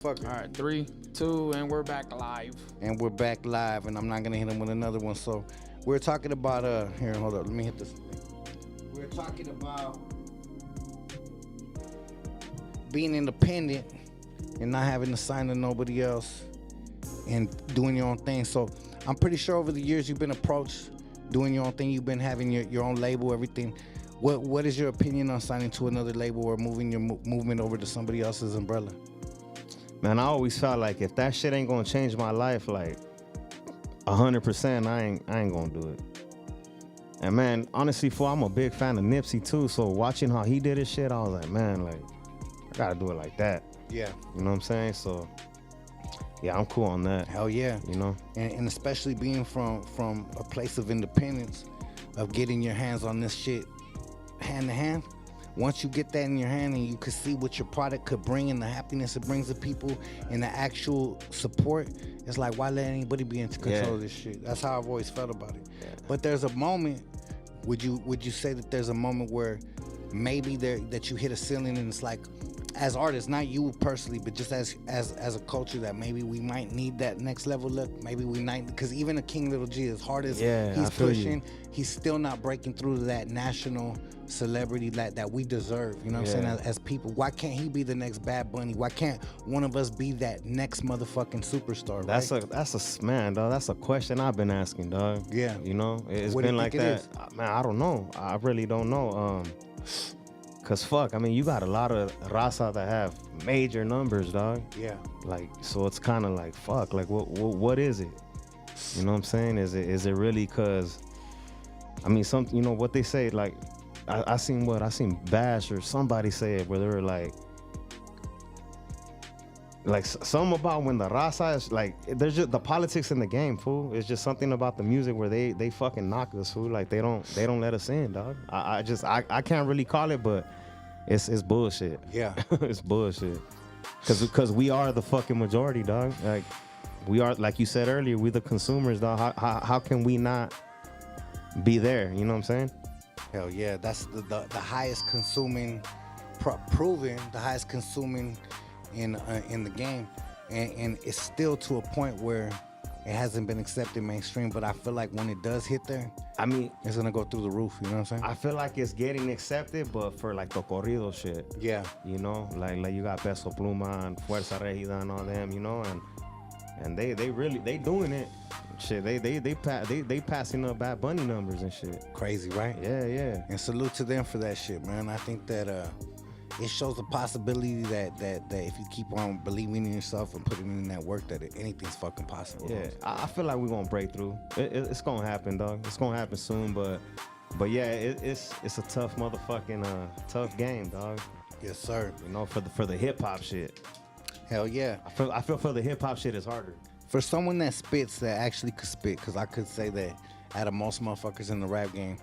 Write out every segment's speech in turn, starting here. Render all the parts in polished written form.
Fuck All it. right, 3, 2, and we're back live. And we're back live, and I'm not gonna hit him with another one. So we're talking about here, hold up, let me hit this. We're talking about being independent and not having to sign to nobody else and doing your own thing. So I'm pretty sure over the years you've been approached doing your own thing. You've been having your own label, everything. What is your opinion on signing to another label or moving your movement over to somebody else's umbrella? Man, I always felt like if that shit ain't gonna change my life, like 100%, I ain't gonna do it. And man, honestly, I'm a big fan of Nipsey too. So watching how he did his shit, I was like, man, like I gotta do it like that. Yeah. You know what I'm saying? So yeah, I'm cool on that. Hell yeah. You know? And especially being from a place of independence, of getting your hands on this shit hand to hand. Once you get that in your hand and you can see what your product could bring and the happiness it brings to people and the actual support, it's like, why let anybody be in control of this shit? That's how I've always felt about it. Yeah. But there's a moment, would you say that there's a moment where maybe that you hit a ceiling and it's like, as artists, not you personally, but just as a culture, that maybe we might need that next level look. Maybe we might, because even a King Little G, as hard as he's pushing, he's still not breaking through to that national celebrity that we deserve. You know what I'm saying? As people, why can't he be the next Bad Bunny? Why can't one of us be that next motherfucking superstar? That's a man, dog. That's a question I've been asking, dog. Yeah. You know, it's been like that. Man, I don't know. I really don't know. Cause fuck, I mean, you got a lot of raza that have major numbers, dog. Yeah. Like, so it's kind of like, fuck, like what is it? You know what I'm saying? Is it really? Cause, I mean, you know what they say, like, I seen Bash or somebody say it where they were like something about when the raza is like, there's just the politics in the game, fool. It's just something about the music where they fucking knock us, fool. Like they don't let us in, dog. I can't really call it, but it's bullshit. Yeah. It's bullshit. Cause we are the fucking majority, dog. Like we are, like you said earlier, we the consumers, dog. How can we not be there? You know what I'm saying? Hell yeah, that's the highest consuming, proven the highest consuming in the game, and it's still to a point where it hasn't been accepted mainstream. But I feel like when it does hit there, I mean, it's gonna go through the roof. You know what I'm saying? I feel like it's getting accepted, but for like the corrido shit. Yeah. You know, like you got Peso Pluma and Fuerza Regida and all them. You know, and they really doing it. Shit, they passing up Bad Bunny numbers and shit. Crazy, right? Yeah. And salute to them for that shit, man. I think that it shows the possibility that if you keep on believing in yourself and putting in that work, that anything's fucking possible. Yeah, I feel like we're gonna break through. It's gonna happen, dog. It's gonna happen soon, but yeah, it's a tough motherfucking tough game, dog. Yes, sir. You know, for the hip hop shit. Hell yeah. I feel for the hip hop shit is harder. For someone that spits, that actually could spit, because I could say that out of most motherfuckers in the rap game,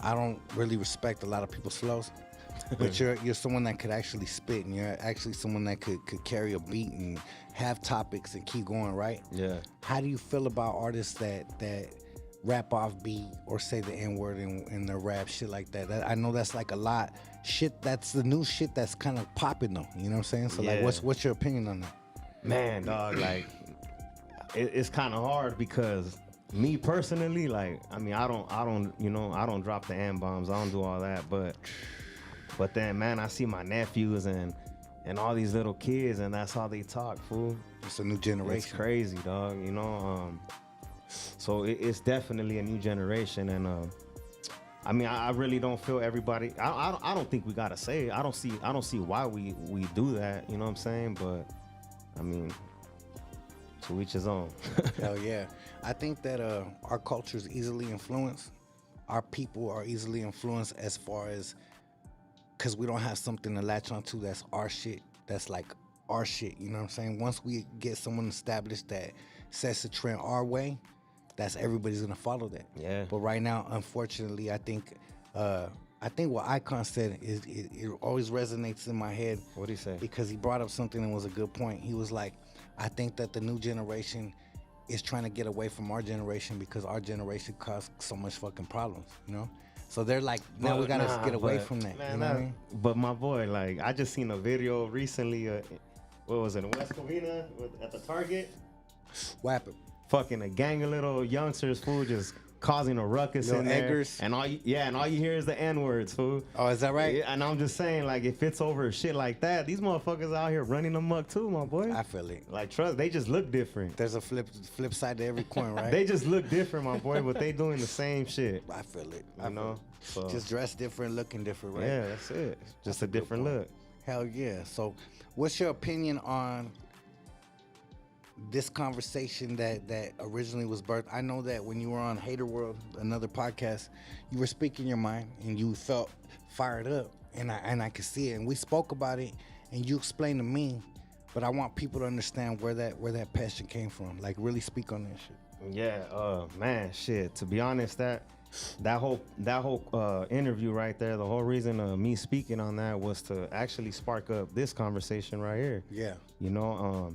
I don't really respect a lot of people's flows. But you're someone that could actually spit, and you're actually someone that could carry a beat and have topics and keep going, right? Yeah. How do you feel about artists that rap off beat or say the N-word in their rap, shit like that? I know that's like a lot. Shit, that's the new shit that's kind of popping though. You know what I'm saying? So like, what's your opinion on that? Man, dog, like it's kind of hard because me personally, like, I mean, I don't drop the N-bombs. I don't do all that, but then, man, I see my nephews and all these little kids, and that's how they talk, fool. It's a new generation. It's crazy, dog. You know, so it's definitely a new generation, and I mean, I really don't feel everybody. I don't think we gotta say it. I don't see why we do that. You know what I'm saying? But I mean, to each his own. Hell yeah. I think that our culture is easily influenced. Our people are easily influenced as far as, because we don't have something to latch onto that's our shit, that's like our shit, you know what I'm saying? Once we get someone established that sets the trend our way, that's everybody's gonna follow that. Yeah. But right now, unfortunately, I think what Icon said is it always resonates in my head. What'd he say? Because he brought up something that was a good point. He was like, I think that the new generation is trying to get away from our generation because our generation caused so much fucking problems, you know? So they're like, now we gotta get away from that. Man, you know what I mean? But my boy, like, I just seen a video recently what was it, in West Covina at the Target? What happened? Fucking a gang of little youngsters, fool, just causing a ruckus Little in there. eggers. And all you hear is the N-words, fool. Oh, is that right? Yeah, and I'm just saying, like, if it's over shit like that, these motherfuckers out here running amok too, my boy. I feel it. Like, trust, they just look different. There's a flip side to every coin, right? They just look different, my boy, but they doing the same shit. I feel it. You know? So, Just dressed different, looking different, right? yeah, that's it. Just a different point. look. Hell yeah. So, what's your opinion on this conversation that originally was birthed? I know that when you were on Hater World, another podcast, you were speaking your mind and you felt fired up, and I could see it. And we spoke about it, and you explained to me, but I want people to understand where that passion came from. Like, really speak on that shit. Yeah, man, shit. To be honest, that whole interview right there, the whole reason of me speaking on that was to actually spark up this conversation right here. Yeah. You know,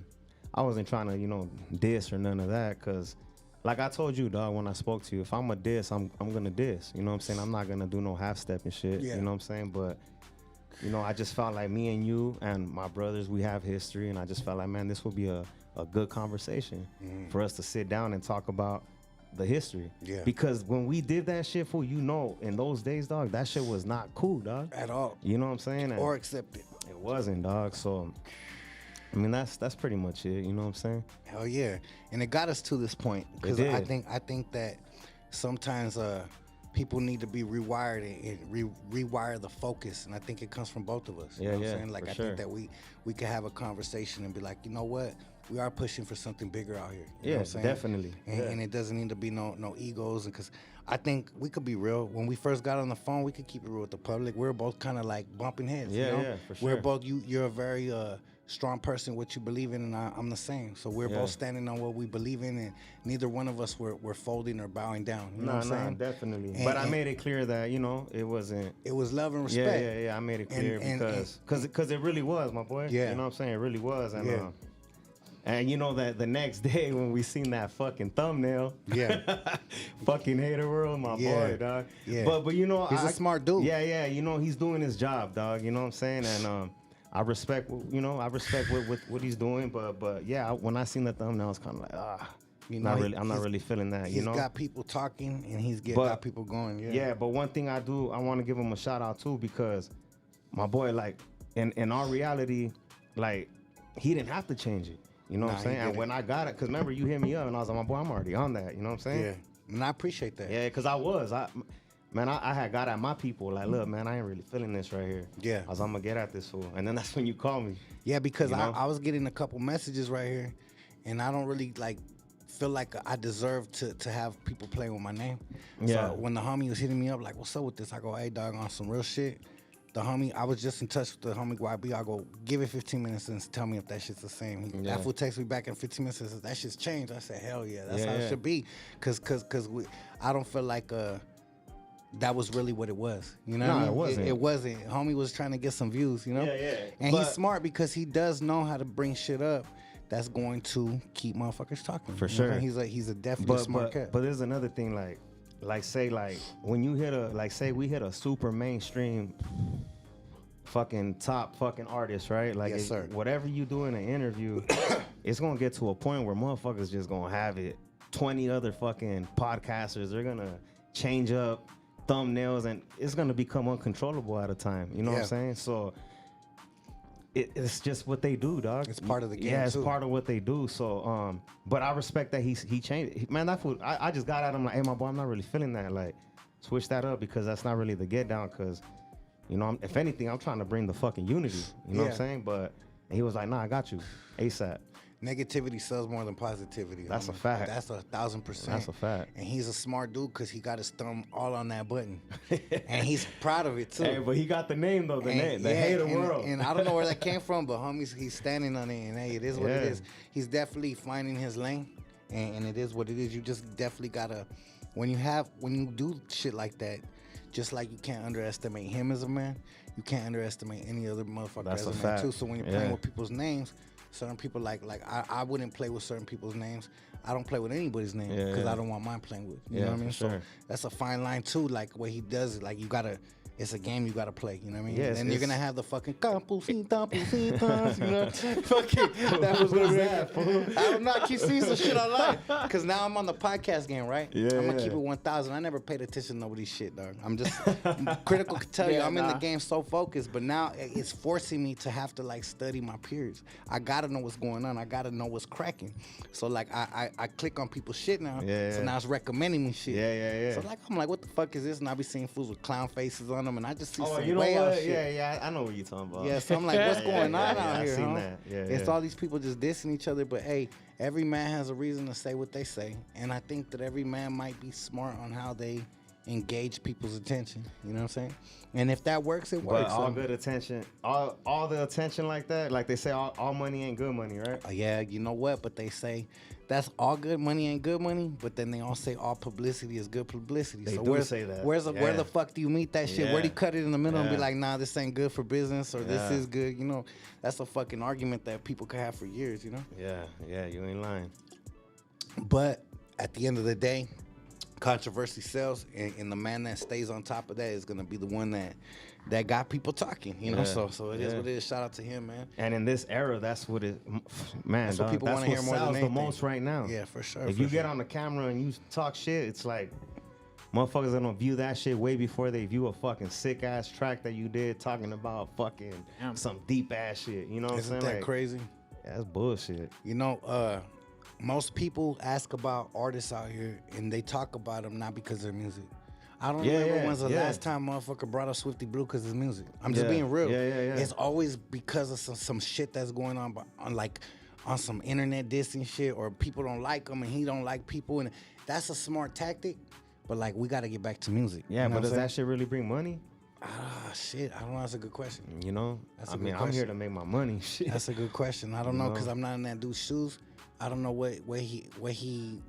I wasn't trying to, diss or none of that, because like I told you, dog, when I spoke to you, if I'm a diss, I'm gonna diss. You know what I'm saying? I'm not gonna do no half step and shit. Yeah. You know what I'm saying? But I just felt like me and you and my brothers, we have history, and I just felt like, man, this would be a good conversation for us to sit down and talk about the history. Yeah. Because when we did that shit, fool, in those days, dog, that shit was not cool, dog. At all. You know what I'm saying? Or accepted. It wasn't, dog. So, I mean, that's pretty much it. You know what I'm saying? Hell yeah. And it got us to this point. Because It I did. think that sometimes people need to be rewired and rewire the focus. And I think it comes from both of us. You know what I'm saying? Like, I think that we could have a conversation and be like, you know what? We are pushing for something bigger out here. You know what I'm saying? Definitely. And it doesn't need to be no egos. And because I think we could be real. When we first got on the phone, we could keep it real with the public. We were both kind of like bumping heads. Yeah, you know? yeah, for sure. We're both, you're a very strong person, what you believe in, and I'm the same. So we're both standing on what we believe in, and neither one of us were folding or bowing down. You know what I'm saying? Definitely. And- but I and- made it clear that, it wasn't. It was love and respect. Yeah. I made it clear And- because it really was, my boy. Yeah. You know what I'm saying? It really was. And Yeah. and that the next day when we seen that fucking thumbnail, Yeah. fucking Hater World, my boy, dog. Yeah. But he's a smart dude. Yeah. He's doing his job, dog. You know what I'm saying? And I respect, what he's doing. But yeah, when I seen the thumbnail, I was kind of like, I'm not really feeling that. He's got people talking, and he's got people going. Yeah. Yeah, but one thing I want to give him a shout out too, because my boy, like, in our reality, like, he didn't have to change it. You know what I'm saying? And when I got it, because remember, you hit me up, and I was like, my boy, I'm already on that. You know what I'm saying? Yeah. And I appreciate that. Yeah, because I had got at my people, like, look, man, I ain't really feeling this right here. Yeah. I was, I'm going to get at this fool. And then that's when you call me. Yeah, because You know? I was getting a couple messages right here, and I don't really feel like I deserve to have people playing with my name. Yeah. So when the homie was hitting me up, like, what's up with this? I go, hey, dog, on some real shit. The homie, I was just in touch with the homie YBE. I go, give it 15 minutes and tell me if that shit's the same. That fool texts me back in 15 minutes and says, that shit's changed. I said, hell yeah, that's how it should be. Cause I don't feel like that was really what it was. You know what I mean? It wasn't. It wasn't. Homie was trying to get some views, you know? Yeah. And he's smart because he does know how to bring shit up that's going to keep motherfuckers talking. For You know what sure. I mean? He's a definitely smart cat. But there's another thing, say when you hit say we hit a super mainstream fucking top fucking artist, right? Like, Yes, sir. Whatever you do in an interview, it's gonna get to a point where motherfuckers just gonna have it. 20 other fucking podcasters, they're gonna change up thumbnails, and it's gonna become uncontrollable at a time. You know what I'm saying? So it's just what they do, dog. It's part of the game. Yeah, it's too. part of what they do. So, but I respect that he changed. Man, that fool. I just got at him like, hey, my boy, I'm not really feeling that. Like, switch that up, because that's not really the get down. Because, if anything, I'm trying to bring the fucking unity. You know what I'm saying? But he was like, nah, I got you, ASAP. Negativity sells more than positivity. That's a homie. fact. That's 1,000%. That's a fact. And he's a smart dude because he got his thumb all on that button, and he's proud of it too. Hey, but he got the name though, the Hater World. And I don't know where that came from, but homies, he's standing on it, and hey, it is what it is. He's definitely finding his lane, and it is what it is. You just definitely gotta, when you do shit like that, just like you can't underestimate him as a man, you can't underestimate any other motherfucker That's as a a man fact. too. So when you're playing with people's names, certain people I wouldn't play with certain people's names. I don't play with anybody's name because I don't want mine playing with. You know what I mean? for sure. So that's a fine line too. Like what he does, like you gotta it's a game you gotta play. You know what I mean? Yes, and you're it's- gonna have the fucking campus, you know, fucking that was gonna be that. I don't know. I keep seeing some shit online because now I'm on the podcast game, right? Yeah, I'm gonna yeah. keep it 1,000. I never paid attention to nobody's shit, dog. I'm just critical. Can tell you, Yeah, I'm in the nah. game so focused, but now it's forcing me to have to like study my peers. I gotta know what's going on. I gotta know what's cracking. So like I click on people's shit now. Yeah, So yeah. now it's recommending me shit. Yeah. So like I'm like, what the fuck is this? And I be seeing fools with clown faces on them, and I just see Oh, some you know way out what? shit. Yeah, I know what you're talking about. Yeah, so I'm like, what's going on yeah, out I here, seen huh? that. Yeah, It's yeah. all these people just dissing each other, but hey, every man has a reason to say what they say, and I think that every man might be smart on how they engage people's attention. You know what I'm saying? And if that works, it But works. all good attention, all the attention like that, like they say, all money ain't good money, right? Yeah, you know what? But they say that's all good money ain't good money, but then they all say all publicity is good publicity. They so do where's, say that. Where Yeah. the fuck do you meet that shit? Where do you Yeah. cut it in the middle and be Yeah. like, nah, this ain't good for business or this Yeah. is good? You know, that's a fucking argument that people could have for years, you know? Yeah, you ain't lying. But at the end of the day, controversy sells, and the man that stays on top of that is gonna be the one that got people talking. You know, Yeah. so it is Yeah. what it is. Shout out to him, man. And in this era, that's what it, man. That's what dog, people that's wanna hear what more than sells the anything. most right now. Yeah, for sure. If for you get sure. on the camera and you talk shit, it's like motherfuckers gonna view that shit way before they view a fucking sick ass track that you did talking about fucking Damn. some deep ass shit. You know what Isn't I'm that saying? Like, crazy? that's bullshit. You know, most people ask about artists out here, and they talk about them not because of their music. I don't Yeah, remember yeah, when's the yeah. last time motherfucker brought up Swifty Blue because of his music. I'm just Yeah, being real. yeah. It's always because of some shit that's going on, on some internet dissing shit, or people don't like him and he don't like people, and that's a smart tactic. But like, we got to get back to music. Yeah, You know but what does I'm that shit really bring money? saying? Shit, I don't know. That's a good question. You know, That's a I good mean, I'm here question. to make my money. Shit. That's a good question. I don't know know? because I'm not in that dude's shoes. I don't know what he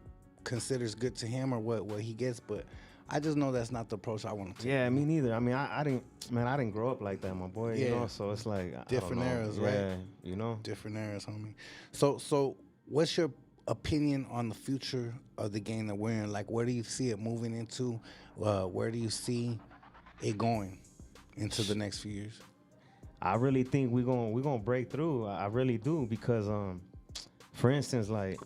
considers good to him or what he gets, but I just know that's not the approach I want to take. Yeah, me neither. I mean, I didn't grow up like that, my boy. You Yeah. know, so it's like I don't Different know. eras, right? Yeah, you know. Different eras, homie. So what's your opinion on the future of the game that we're in? Like, where do you see it moving into? Where do you see it going into the next few years? I really think we're gonna break through. I really do because for instance, like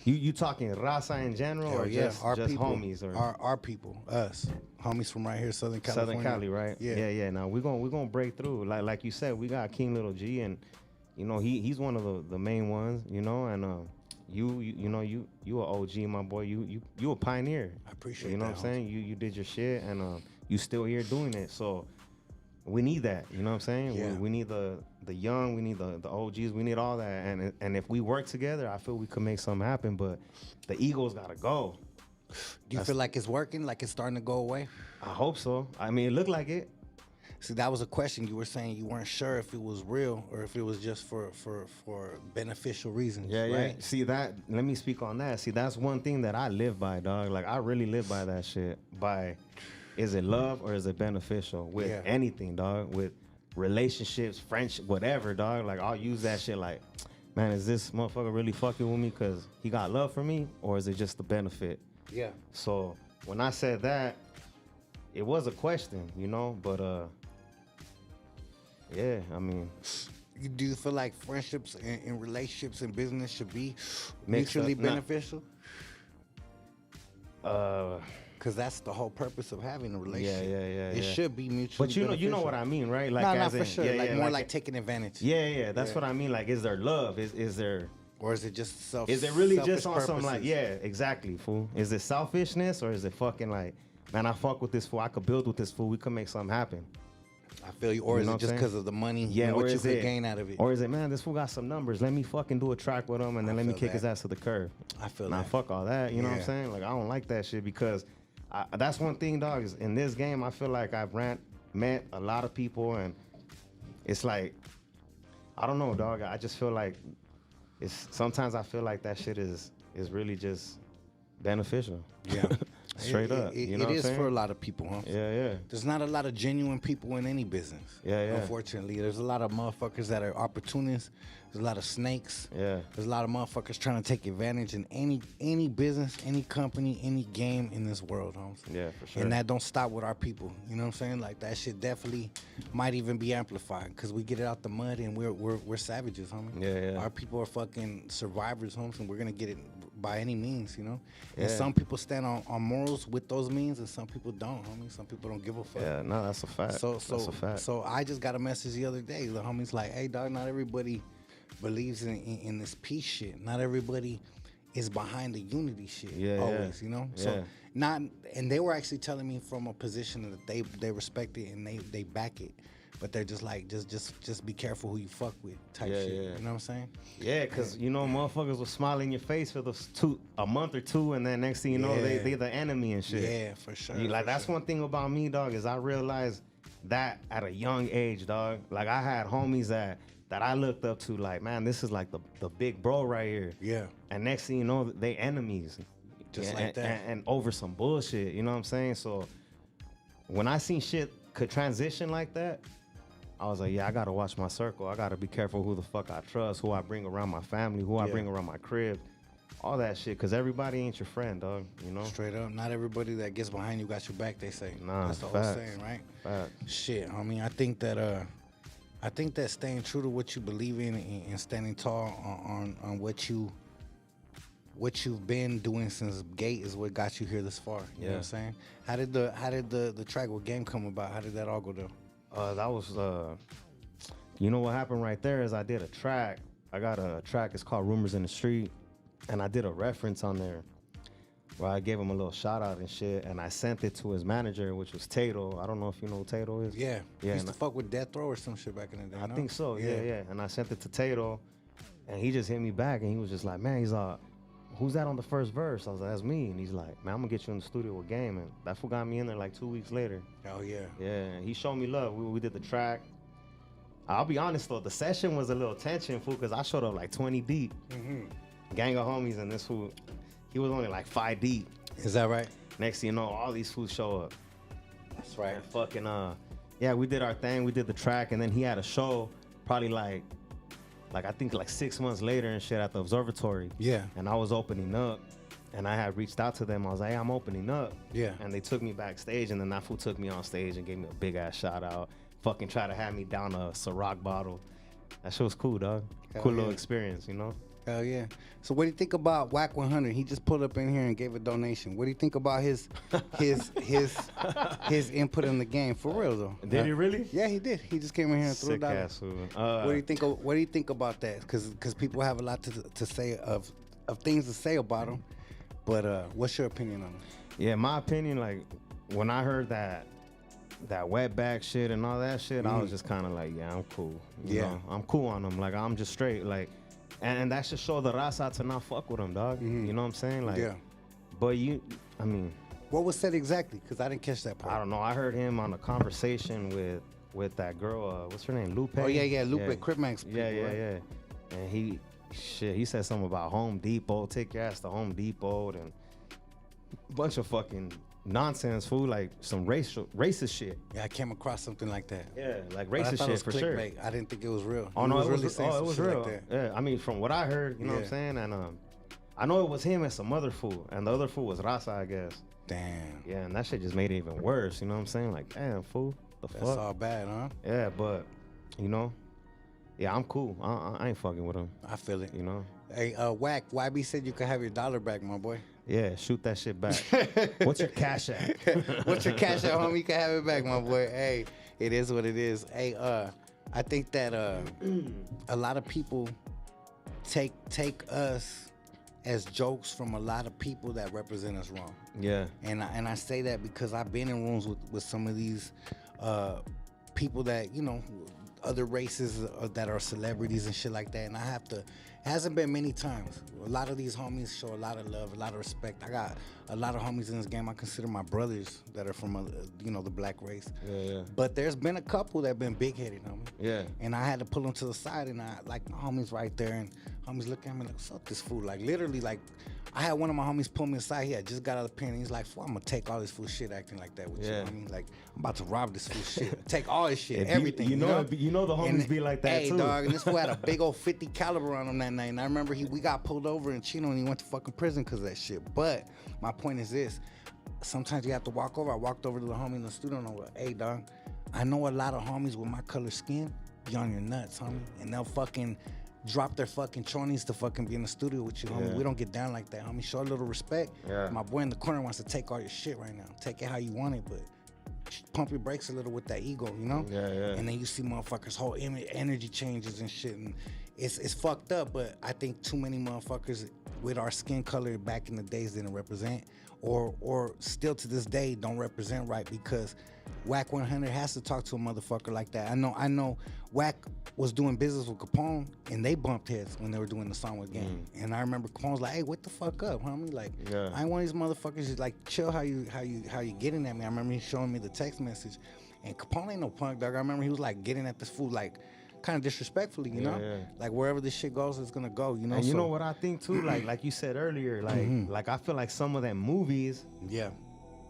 you talking raza in general Hell or yeah, just our people, homies or our people, us, homies from right here, Southern California. Southern Cali, right? Yeah. yeah. Now we're gonna break through. Like you said, we got King Little G, and you know he's one of the main ones. You know, and you a OG, my boy. You a pioneer. I appreciate You know that, what I'm saying? You did your shit, and you still here doing it. So we need that. You know what I'm saying? Yeah. We need the young. We need the OGs. We need all that. And if we work together, I feel we could make something happen. But the egos gotta go. Do you feel like it's working? Like it's starting to go away? I hope so. I mean, it looked like it. See, that was a question. You were saying you weren't sure if it was real or if it was just for beneficial reasons. Yeah, yeah. right? See that? Let me speak on that. See, that's one thing that I live by, dog. Like I really live by that shit. By, is it love or is it beneficial with Yeah. anything, dog? With relationships, friendship, whatever, dog. Like I'll use that shit. Like, man, is this motherfucker really fucking with me because he got love for me, or is it just the benefit? Yeah. So when I said that, it was a question, you know. But yeah, I mean. Do you feel like friendships and relationships and business should be Mixed mutually up? Nah. beneficial? Because that's the whole purpose of having a relationship. yeah, It yeah. should be mutually But you know what I mean, right? Like, No, as not for in- sure. yeah, like yeah, more like taking advantage. Yeah, that's Yeah. what I mean. Like, is there love? Is there? Or is it just self? Is it really just selfish on some like? purposes? Yeah, exactly, fool. Is it selfishness or is it fucking like, man, I fuck with this fool. I could build with this fool. We could make something happen. I feel you. Or You is know it what just I'm because saying? of the money? Yeah, and or what you is could it gain out of it? Or is it, man, this fool got some numbers. Let me fucking do a track with him, and then let me feel kick his that. ass to the curb. I feel Nah, that. fuck all that. You know what I'm Yeah. saying? Like, I don't like that shit because that's one thing, dog. Is in this game, I feel like I've met a lot of people, and it's like, I don't know, dog. I just feel like sometimes I feel like that shit is really just beneficial. Yeah. Straight up. You know it what I'm is saying? for a lot of people, huh? Yeah. There's not a lot of genuine people in any business. Yeah. Unfortunately, there's a lot of motherfuckers that are opportunists. There's a lot of snakes. Yeah. There's a lot of motherfuckers trying to take advantage in any business, any company, any game in this world, homes. Yeah, for sure. And that don't stop with our people. You know what I'm saying? Like that shit definitely might even be amplified because we get it out the mud and we're savages, homie. Yeah. Our people are fucking survivors, homes, and we're gonna get it by any means, you know. And Yeah. some people stand on morals with those means, and some people don't, homie. Some people don't give a fuck. Yeah, no, that's a fact. That's a fact. So I just got a message the other day. The homie's like, "Hey, dog, not everybody believes in this peace shit. Not everybody is behind the unity shit. Always, you know. So and they were actually telling me from a position that they respect it and they back it, but they're just like just be careful who you fuck with type shit. Yeah. You know what I'm saying? Yeah, because, you know, motherfuckers will smile in your face for a month or two, and then next thing you know, they're the enemy and shit. Yeah, for sure. That's one thing about me, dog, is I realized that at a young age, dog. Like, I had homies that I looked up to, like, man, this is like the big bro right here. Yeah. And next thing you know, they enemies. Just like that. And over some bullshit, you know what I'm saying? So when I seen shit could transition like that, I was like, yeah, I gotta watch my circle. I gotta be careful who the fuck I trust, who I bring around my family, who I bring around my crib, all that shit. Cause everybody ain't your friend, dog. You know. Straight up, not everybody that gets behind you got your back. They say. Nah, that's the facts. whole saying, right? Facts. Shit, homie. I think that staying true to what you believe in and standing tall on what you've been doing since Gate is what got you here this far. You know what I'm saying? How did the track with Game come about? How did that all go down? That was, you know what happened right there is I did a track. I got a track, it's called Rumors in the Street. And I did a reference on there where I gave him a little shout out and shit. And I sent it to his manager, which was Tato. I don't know if you know who Tato is. Yeah. He used to and fuck with Death Row or some shit back in the day. I think so, yeah. And I sent it to Tato. And he just hit me back and he was just like, man, he's like, who's that on the first verse? I was like, that's me. And he's like, man, I'm gonna get you in the studio with Game. And that fool got me in there like 2 weeks later. Oh, yeah. Yeah, and he showed me love. We did the track. I'll be honest though, the session was a little tension, fool, because I showed up like 20 deep. Gang of homies, and this fool, he was only like 5 deep. Is that right? Next thing you know, all these fools show up. That's right. And fucking, yeah, we did our thing. We did the track, and then he had a show probably like I think like 6 months later and shit at the observatory. Yeah. And I was opening up, and I had reached out to them. I was like, hey, I'm opening up. Yeah. And they took me backstage, and then that fool took me on stage and gave me a big ass shout out. Fucking try to have me down a Ciroc bottle. That shit was cool, dog. Cool little experience, you know? Hell yeah. So what do you think about Whack 100? He just pulled up in here and gave a donation. What do you think about his input in the game? For real though. Did he really? Yeah, he did. He just came in here and threw it Sick out. ass fool. What do you think about that? Because people have a lot to say of things to say about him. But what's your opinion on it? Yeah, my opinion, like when I heard that wetback shit and all that shit, I was just kind of like, yeah, I'm cool. You know? I'm cool on them. Like I'm just straight. Like, and that should show the raza to not fuck with him, dog. You know what I'm saying? Like, but I mean, what was said exactly? Because I didn't catch that part. I don't know. I heard him on a conversation with that girl. What's her name? Lupe. Oh yeah, Lupe, Crip Max. People, yeah. And he said something about Home Depot. Take your ass to Home Depot and a bunch of fucking nonsense, fool. Like some racist shit. Yeah, I came across something like that. Yeah, like But I racist thought it was shit for sure. clickbait. I didn't think it was real. Oh no, it was saying some shit real. like that. Yeah, I mean, from what I heard, you know what I'm saying, and I know it was him and some other fool, and the other fool was Raza, I guess. Damn. Yeah, and that shit just made it even worse. You know what I'm saying? Like, damn, fool, the That's fuck. all bad, huh? Yeah, but you know, yeah, I'm cool. I ain't fucking with him. I feel it. You know. Hey, Whack, YB said you could have your dollar back, my boy. Yeah, shoot that shit back. What's your cash at? What's your cash at, homie? You can have it back, my boy. Hey, it is what it is. Hey, I think that a lot of people take us as jokes from a lot of people that represent us wrong. Yeah. And I say that because I've been in rooms with some of these people that, you know, other races that are celebrities and shit like that. And I have to, it hasn't been many times. A lot of these homies show a lot of love, a lot of respect. I got a lot of homies in this game I consider my brothers that are from, you know, the black race. Yeah. But there's been a couple that been big-headed, homie. Yeah. And I had to pull them to the side, and I like my homies right there, and Homies looking at me like, what's up this fool? Like literally, like I had one of my homies pull me aside. He had just got out of the pen. And he's like, fool, I'm gonna take all this fool shit acting like that with you. I mean, like I'm about to rob this fool shit. Take all his shit, everything. You know the homies be like that hey, too. Dog, and this fool had a big old 50 caliber on him that night. And I remember we got pulled over in Chino and he went to fucking prison because of that shit. But my point is this. Sometimes you have to walk over. I walked over to the homie in the studio and I was like, hey, dog, I know a lot of homies with my color skin be on your nuts, homie. And they'll fucking drop their fucking chonies to fucking be in the studio with you, homie. We don't get down like that, homie. Show a little respect. My boy in the corner wants to take all your shit right now. Take it how you want it, but pump your brakes a little with that ego, you know? And then you see motherfuckers' whole energy changes and shit. And it's fucked up, but I think too many motherfuckers with our skin color back in the days didn't represent or still to this day don't represent right because Wack 100 has to talk to a motherfucker like that. I know Wack was doing business with Capone and they bumped heads when they were doing the song with Game. And I remember Capone's like, hey, what the fuck up, homie? Like, I ain't one of these motherfuckers just like chill how you getting at me. I remember he showing me the text message. And Capone ain't no punk, dog. I remember he was like getting at this fool like kind of disrespectfully, you know? Like wherever this shit goes, it's gonna go, you know? And you know what I think too? Like you said earlier, like I feel like some of them movies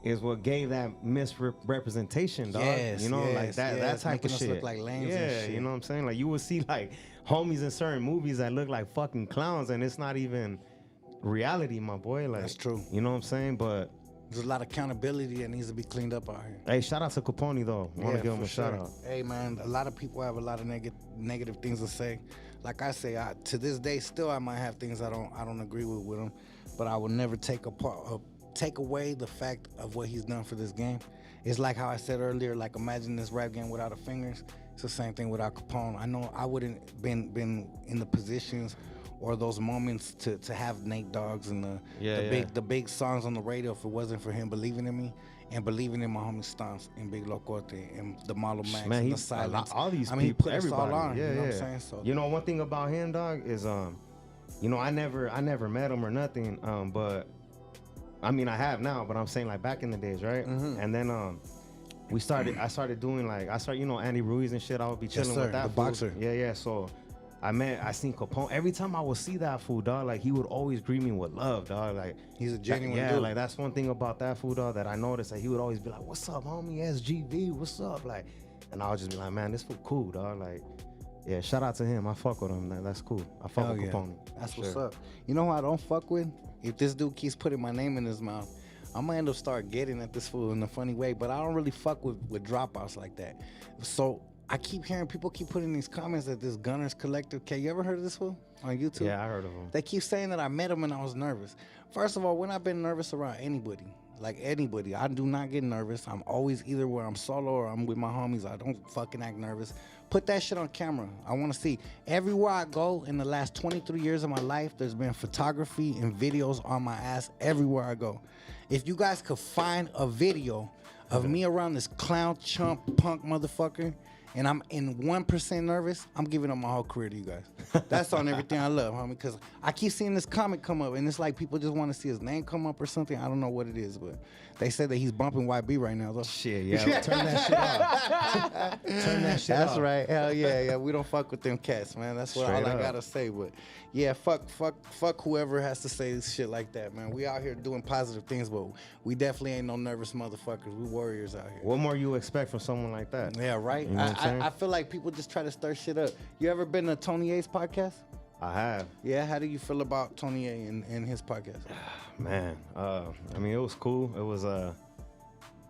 is what gave that misrepresentation, dog. You know, like that type making of us shit. Look like lambs and shit. You know what I'm saying? Like you would see like homies in certain movies that look like fucking clowns and it's not even reality, my boy. Like that's true. You know what I'm saying? But there's a lot of accountability that needs to be cleaned up out here. Hey, shout out to Capone though. I want to give him a shout out. Hey man, a lot of people have a lot of negative things to say. Like I say, to this day, still I might have things I don't agree with him, but I will never take away the fact of what he's done for this game. It's like how I said earlier. Like imagine this rap game without the fingers. It's the same thing without Capone. I know I wouldn't been in the positions or those moments to have Nate Dogg's and the big songs on the radio if it wasn't for him believing in me and believing in my homie Stomps and Big Locote and the Malo Max and the Silence. All these people, he put everybody. us all on. You know what I'm saying? So you know one thing about him, dog, is you know I never met him or nothing, but I mean I have now, but I'm saying like back in the days, right? And then I started doing like you know Andy Ruiz and shit. I would be chilling with that the fool. boxer. Yeah. So I seen Capone. Every time I would see that fool, dog, like he would always greet me with love, dog. Like he's a genuine dude. Like that's one thing about that fool, dog, that I noticed. That he would always be like, "What's up, homie? SGV, what's up?" Like, and I would just be like, "Man, this fool cool, dog." Like, yeah, shout out to him. I fuck with him. That's cool. I fuck with Capone. That's what's up. You know who I don't fuck with? If this dude keeps putting my name in his mouth, I'm gonna end up start getting at this fool in a funny way. But I don't really fuck with dropouts like that. So I keep hearing people keep putting these comments that this Gunners Collective. Okay, you ever heard of this fool on YouTube? Yeah, I heard of him. They keep saying that I met him and I was nervous. First of all, when I've been nervous around anybody, like anybody, I do not get nervous. I'm always either where I'm solo or I'm with my homies. I don't fucking act nervous. Put that shit on camera. I want to see. Everywhere I go in the last 23 years of my life, there's been photography and videos on my ass everywhere I go. If you guys could find a video of me around this clown chump punk motherfucker and I'm in 1% nervous, I'm giving up my whole career to you guys. That's on everything I love, homie, because I keep seeing this comic come up, and it's like people just want to see his name come up or something. I don't know what it is, but they said that he's bumping YB right now, though. Shit, yeah. Well, turn that shit off. Turn that shit off. That's right. Hell yeah. We don't fuck with them cats, man. That's what all I got to say. But, yeah, fuck whoever has to say shit like that, man. We out here doing positive things, but we definitely ain't no nervous motherfuckers. We warriors out here. What more you expect from someone like that? Yeah, right? You know what I'm saying? I feel like people just try to stir shit up. You ever been to Tony A's podcast? I have. Yeah, how do you feel about Tony A and his podcast? Man, I mean, it was cool. It was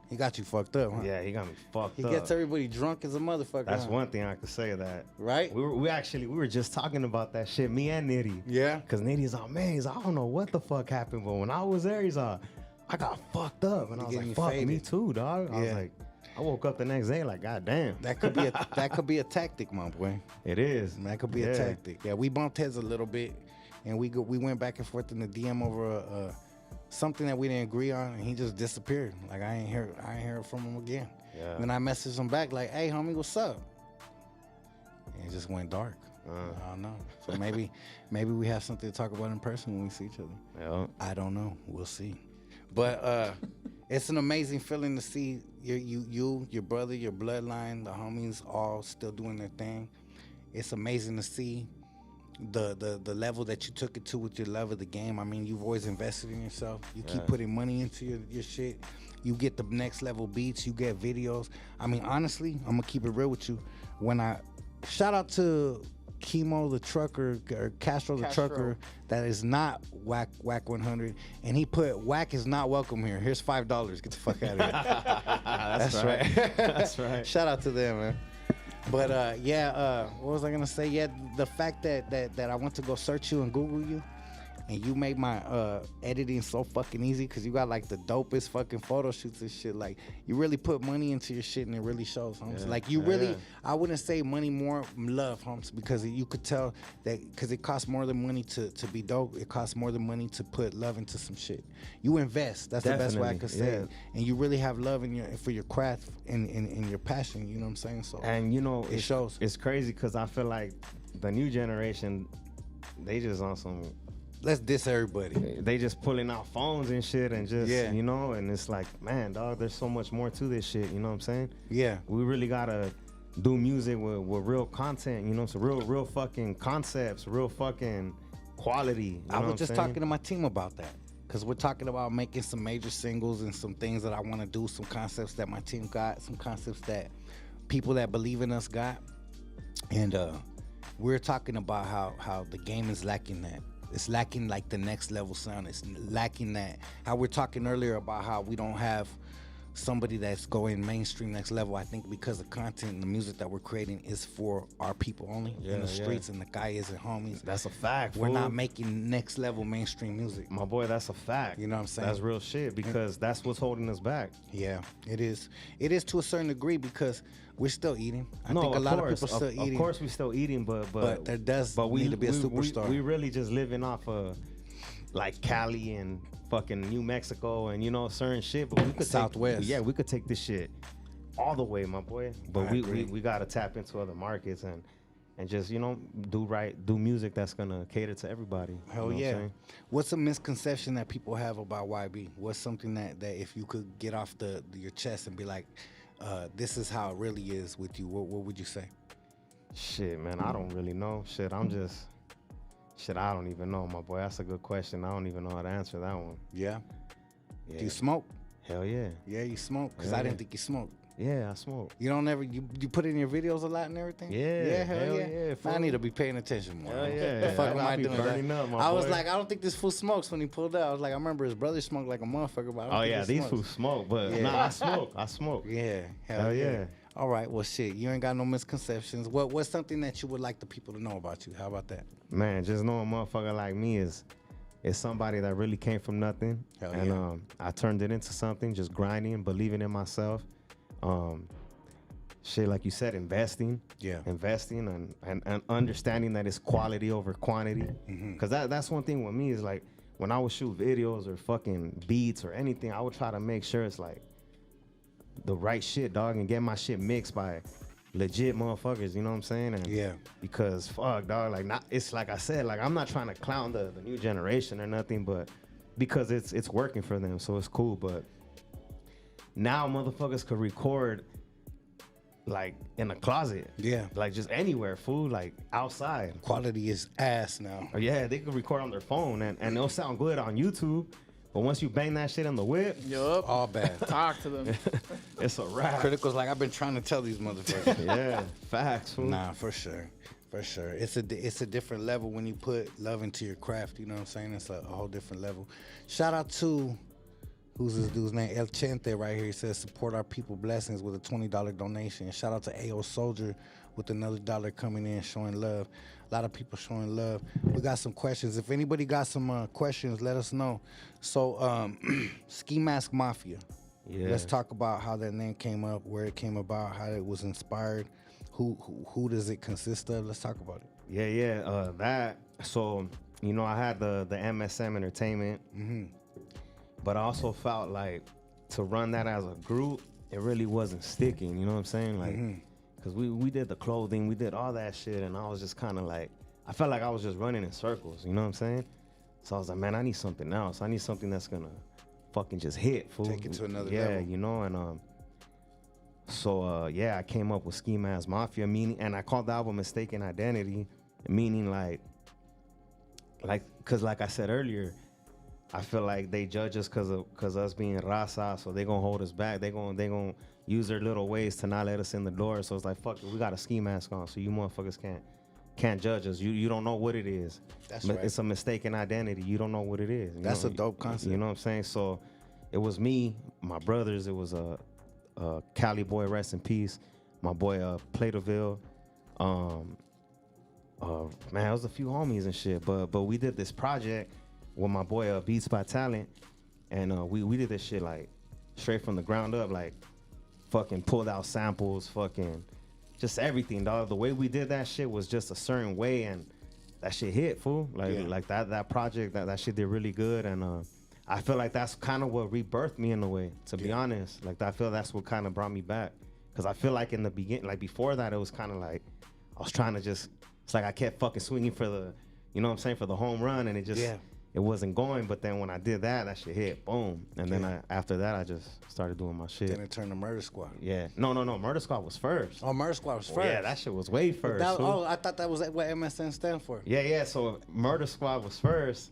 he got you fucked up, huh? Yeah, he got me fucked up. He gets everybody drunk as a motherfucker. That's one thing I could say of that. Right? We were just talking about that shit, me and Nitty. Yeah. Cause Nitty's like, man, I don't know what the fuck happened, but when I was there, he's like, I got fucked up, and I was like, fuck, me too, dog. I was like, I woke up the next day like, God damn. That could be a tactic, my boy. It is. That could be a tactic. Yeah, we bumped heads a little bit, and we went back and forth in the DM over something that we didn't agree on, and he just disappeared. Like I ain't hear from him again. Yeah. And then I messaged him back like, hey homie, what's up? And it just went dark. I don't know. So maybe we have something to talk about in person when we see each other. Yeah. I don't know. We'll see. But it's an amazing feeling to see your brother, your bloodline, the homies all still doing their thing. It's amazing to see the level that you took it to with your love of the game. I mean, you've always invested in yourself. You keep putting money into your shit. You get the next level beats. You get videos. I mean, honestly, I'm gonna keep it real with you. When I shout out to Chemo the trucker or Castro the trucker that is not whack 100, and he put whack is not welcome here. Here's $5. Get the fuck out of here. That's right. That's right. Shout out to them, man. But what was I gonna say? Yeah, the fact that I went to go search you and Google you, and you made my editing so fucking easy because you got like the dopest fucking photo shoots and shit. Like you really put money into your shit and it really shows, Holmes. Yeah. Like you really, I wouldn't say money more love, Holmes, because you could tell that because it costs more than money to be dope. It costs more than money to put love into some shit. You invest. That's the best way I could say it. And you really have love for your craft and your passion. You know what I'm saying? So and you know it shows. It's crazy because I feel like the new generation, they just on some. Let's diss everybody. They just pulling out phones and shit and just, you know, and it's like, man, dog, there's so much more to this shit, you know what I'm saying? Yeah. We really gotta do music with real content, you know, so real fucking concepts, real fucking quality. I was just talking to my team about that because we're talking about making some major singles and some things that I want to do, some concepts that my team got, some concepts that people that believe in us got. And we're talking about how the game is lacking that. It's lacking like the next level sound. It's lacking that. How we're talking earlier about how we don't have somebody that's going mainstream next level. I think because the content and the music that we're creating is for our people only in the streets and the guys and homies. That's a fact. We're not making next level mainstream music. My boy, that's a fact. You know what I'm saying? That's real shit because that's what's holding us back. Yeah, it is. It is to a certain degree because we're still eating. I think a lot of people still eating. Of course, we're still eating, but there does need to be a superstar. We really just living off of like Cali and fucking New Mexico and you know certain shit. But we could Southwest. We could take this shit all the way, my boy. But we gotta tap into other markets and just you know do music that's gonna cater to everybody. Hell you know yeah. What's a misconception that people have about YB? What's something that if you could get off your chest and be like, this is how it really is with you, what would you say? Shit, man, I don't really know. Shit, I don't even know, my boy. That's a good question. I don't even know how to answer that one. Yeah? Do you smoke? Hell yeah. Yeah, you smoke? Because I didn't think you smoked. Yeah, I smoke. You don't ever, you put it in your videos a lot and everything? Yeah. Hell yeah. I need to be paying attention more. Hell yeah. The fuck am I doing? Burning up, my I boy. was like, I don't think this fool smokes when he pulled out. I was like, I remember his brother smoked like a motherfucker, but I don't think he these fools smoke, but nah, I smoke. Yeah. Hell yeah. All right, well, shit, you ain't got no misconceptions. What's something that you would like the people to know about you? How about that? Man, just knowing a motherfucker like me is somebody that really came from nothing. Hell and yeah. I turned it into something, just grinding, believing in myself. Shit, like you said, investing and understanding that it's quality over quantity. Because that's one thing with me is like when I would shoot videos or fucking beats or anything, I would try to make sure it's like the right shit, dog, and get my shit mixed by legit motherfuckers, you know what I'm saying? And because fuck, dog, like it's like I said, like I'm not trying to clown the new generation or nothing, but because it's working for them, so it's cool. But now motherfuckers could record like in a closet, like just anywhere, fool, like outside. Quality is ass now. Or they could record on their phone and it'll sound good on YouTube. But once you bang that shit in the whip, all bad. Talk to them. It's a wrap. Critical's like, I've been trying to tell these motherfuckers. Yeah, facts, fool. Nah, for sure. It's a different level when you put love into your craft. You know what I'm saying? It's a whole different level. Shout out to, who's this dude's name? El Chente right here. He says, support our people blessings with a $20 donation. Shout out to AO Soldier with another dollar coming in, showing love. A lot of people showing love. We got some questions. If anybody got some questions, let us know. So, Ski Mask Mafia. Yeah. Let's talk about how that name came up, where it came about, how it was inspired. Who does it consist of? Let's talk about it. That. So, you know, I had the MSM Entertainment, but I also felt like to run that as a group, it really wasn't sticking. You know what I'm saying? Like. Cause we did the clothing, we did all that shit, and I was just kind of like, I felt like I was just running in circles, you know what I'm saying? So I was like, man, I need something else. I need something that's gonna fucking just hit, fool. Take it to another level. Yeah, you know, and I came up with Ski Mask Mafia, meaning, and I called the album Mistaken Identity, meaning like cause like I said earlier, I feel like they judge us cause us being raza, so they gonna hold us back. They gonna use their little ways to not let us in the door. So it's like, fuck it, we got a ski mask on, so you motherfuckers can't judge us. You don't know what it is. That's right. It's a mistaken identity. You don't know what it is. That's a dope concept. You know what I'm saying? So it was me, my brothers. It was a Cali boy, rest in peace. My boy Platoville. Man, it was a few homies and shit. But we did this project with my boy Beats by Talent, and we did this shit like straight from the ground up, like fucking pulled out samples, fucking just everything, dog. The way we did that shit was just a certain way, and that shit hit, fool. Like that project, that shit did really good, and I feel like that's kind of what rebirthed me in a way, to be honest. Like I feel that's what kind of brought me back, because I feel like in the beginning, like before that, it was kind of like I was trying to just, it's like I kept fucking swinging for the, you know what I'm saying, for the home run, and it just it wasn't going. But then when I did that shit hit, boom. And then after that, I just started doing my shit. Then it turned to Murder Squad. Yeah. No. Murder Squad was first. Oh, Murder Squad was first. Yeah, that shit was way first. I thought that was what MSN stand for. Yeah. So Murder Squad was first,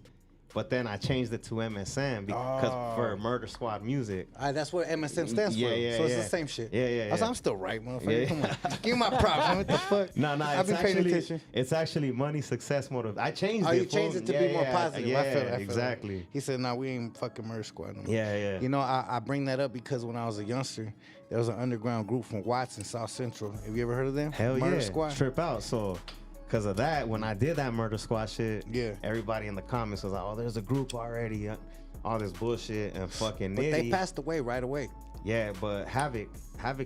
but then I changed it to MSN because for Murder Squad music. That's what MSN stands for. Yeah. So it's the same shit. Yeah. I'm still right, motherfucker. Yeah. Come on. Give me my props. What the fuck? No. I've been paying attention. It's actually money, success, motive. I changed it. Oh, you changed it to be more positive. Yeah, I feel exactly. He said, "No, we ain't fucking Murder Squad no more." Yeah. You know, I bring that up because when I was a youngster, there was an underground group from Watts in South Central. Have you ever heard of them? Hell Murder yeah. Squad. Trip out. So because of that, when I did that Murder Squad shit, everybody in the comments was like, "Oh, there's a group already." All this bullshit and fucking But Nitty. they passed away right away. Yeah, but Havoc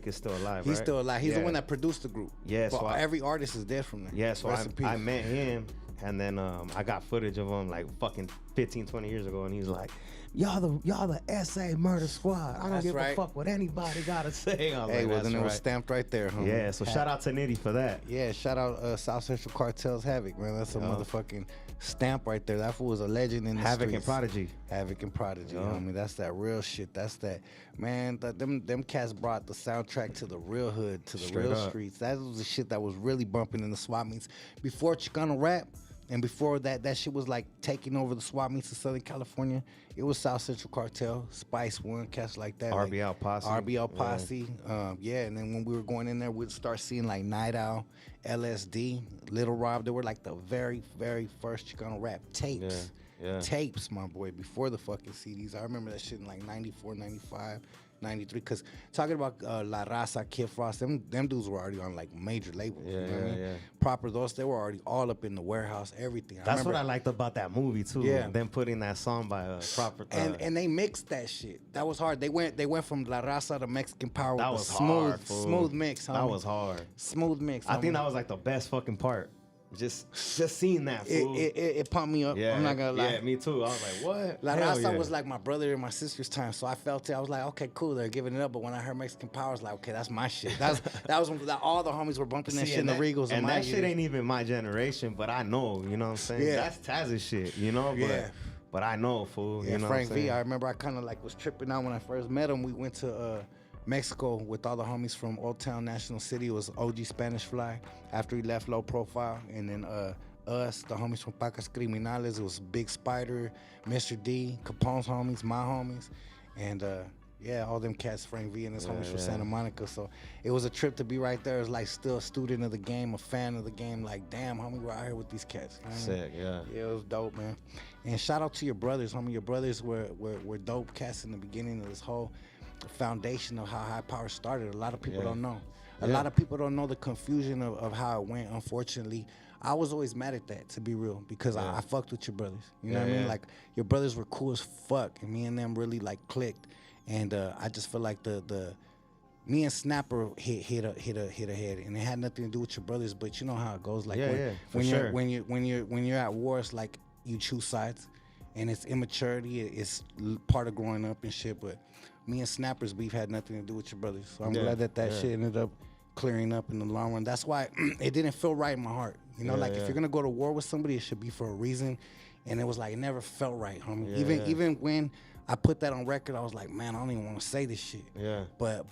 is still alive, He's right? still alive. He's the one that produced the group. Yeah, but so every artist is dead from there. Yeah, so I met him, and then I got footage of him like fucking 15, 20 years ago, and he's like, y'all the SA Murder Squad. I don't give a fuck what anybody gotta say. Hey, well, then it was stamped right there, homie. Yeah, so shout out to Nitty for that. Yeah, shout out South Central Cartel's Havoc, man. That's a motherfucking stamp right there. That fool was a legend in the Havoc streets. and Prodigy. Havoc and Prodigy, homie. That's that real shit. That's that, man. Them cats brought the soundtrack to the real hood, to the Straight real up. streets. That was the shit that was really bumping in the swap meets. Before Chicano rap, and before that shit was like taking over the swap meets of Southern California. It was South Central Cartel, Spice One, cats like that. RBL like Posse. RBL Posse. And then when we were going in there, we'd start seeing like Night Owl, LSD, Little Rob. They were like the very, very first Chicano rap tapes. Yeah. Tapes, my boy, before the fucking CDs. I remember that shit in like 94, 95. 93, because talking about La Raza, Kid Frost, them dudes were already on like major labels. You know what I mean? Proper Those, they were already all up in the warehouse, everything. That's what I liked about that movie too. Yeah. Them putting that song by Proper and they mixed that shit. That was hard. They went from La Raza to Mexican Power That with was a smooth, hard, fool. smooth mix. Homie. That was hard. Smooth mix. I think homie. that was like the best fucking part. Just seeing that, fool. It pumped me up. Yeah, I'm not gonna lie. Yeah, me too. I was like, what? La Hell Raza yeah. was like my brother and my sister's time, so I felt it. I was like, okay, cool, they're giving it up. But when I heard Mexican Power, I was like, okay, that's my shit. That was when all the homies were bumping that shit in the Regals. And my that shit years. ain't even my generation, but I know, you know what I'm saying? Yeah. That's Taz's shit, you know? But I know, fool. Yeah, you know Frank what I'm V. saying? I remember I kind of like was tripping out when I first met him. We went to Mexico with all the homies from Old Town National City. It was OG Spanish Fly after he left Low Profile, and then us, the homies from Pacas Criminales. It was Big Spider, Mr. D, Capone's homies, my homies, and all them cats, Frank V and his homies from Santa Monica. So it was a trip to be right there. It was like still a student of the game, a fan of the game. Like, damn, homie, we're out here with these cats. You know what I mean? Sick, yeah. Yeah, it was dope, man. And shout out to your brothers, homie. Your brothers were dope cats in the beginning of this whole foundation of how High Power started. A lot of people don't know. A lot of people don't know the confusion of how it went, unfortunately. I was always mad at that, to be real, because I fucked with your brothers. You know what I mean? Like, your brothers were cool as fuck, and me and them really, like, clicked. And I just feel like me and Snapper hit a head, and it had nothing to do with your brothers, but you know how it goes. Like, when you're at war, it's like you choose sides, and it's immaturity. It's part of growing up and shit, but me and Snapper's beef had nothing to do with your brothers. So I'm glad that shit ended up clearing up in the long run. That's why it didn't feel right in my heart. You know, if you're gonna go to war with somebody, it should be for a reason. And it was like, it never felt right, homie. Even when I put that on record, I was like, man, I don't even want to say this shit. Yeah. But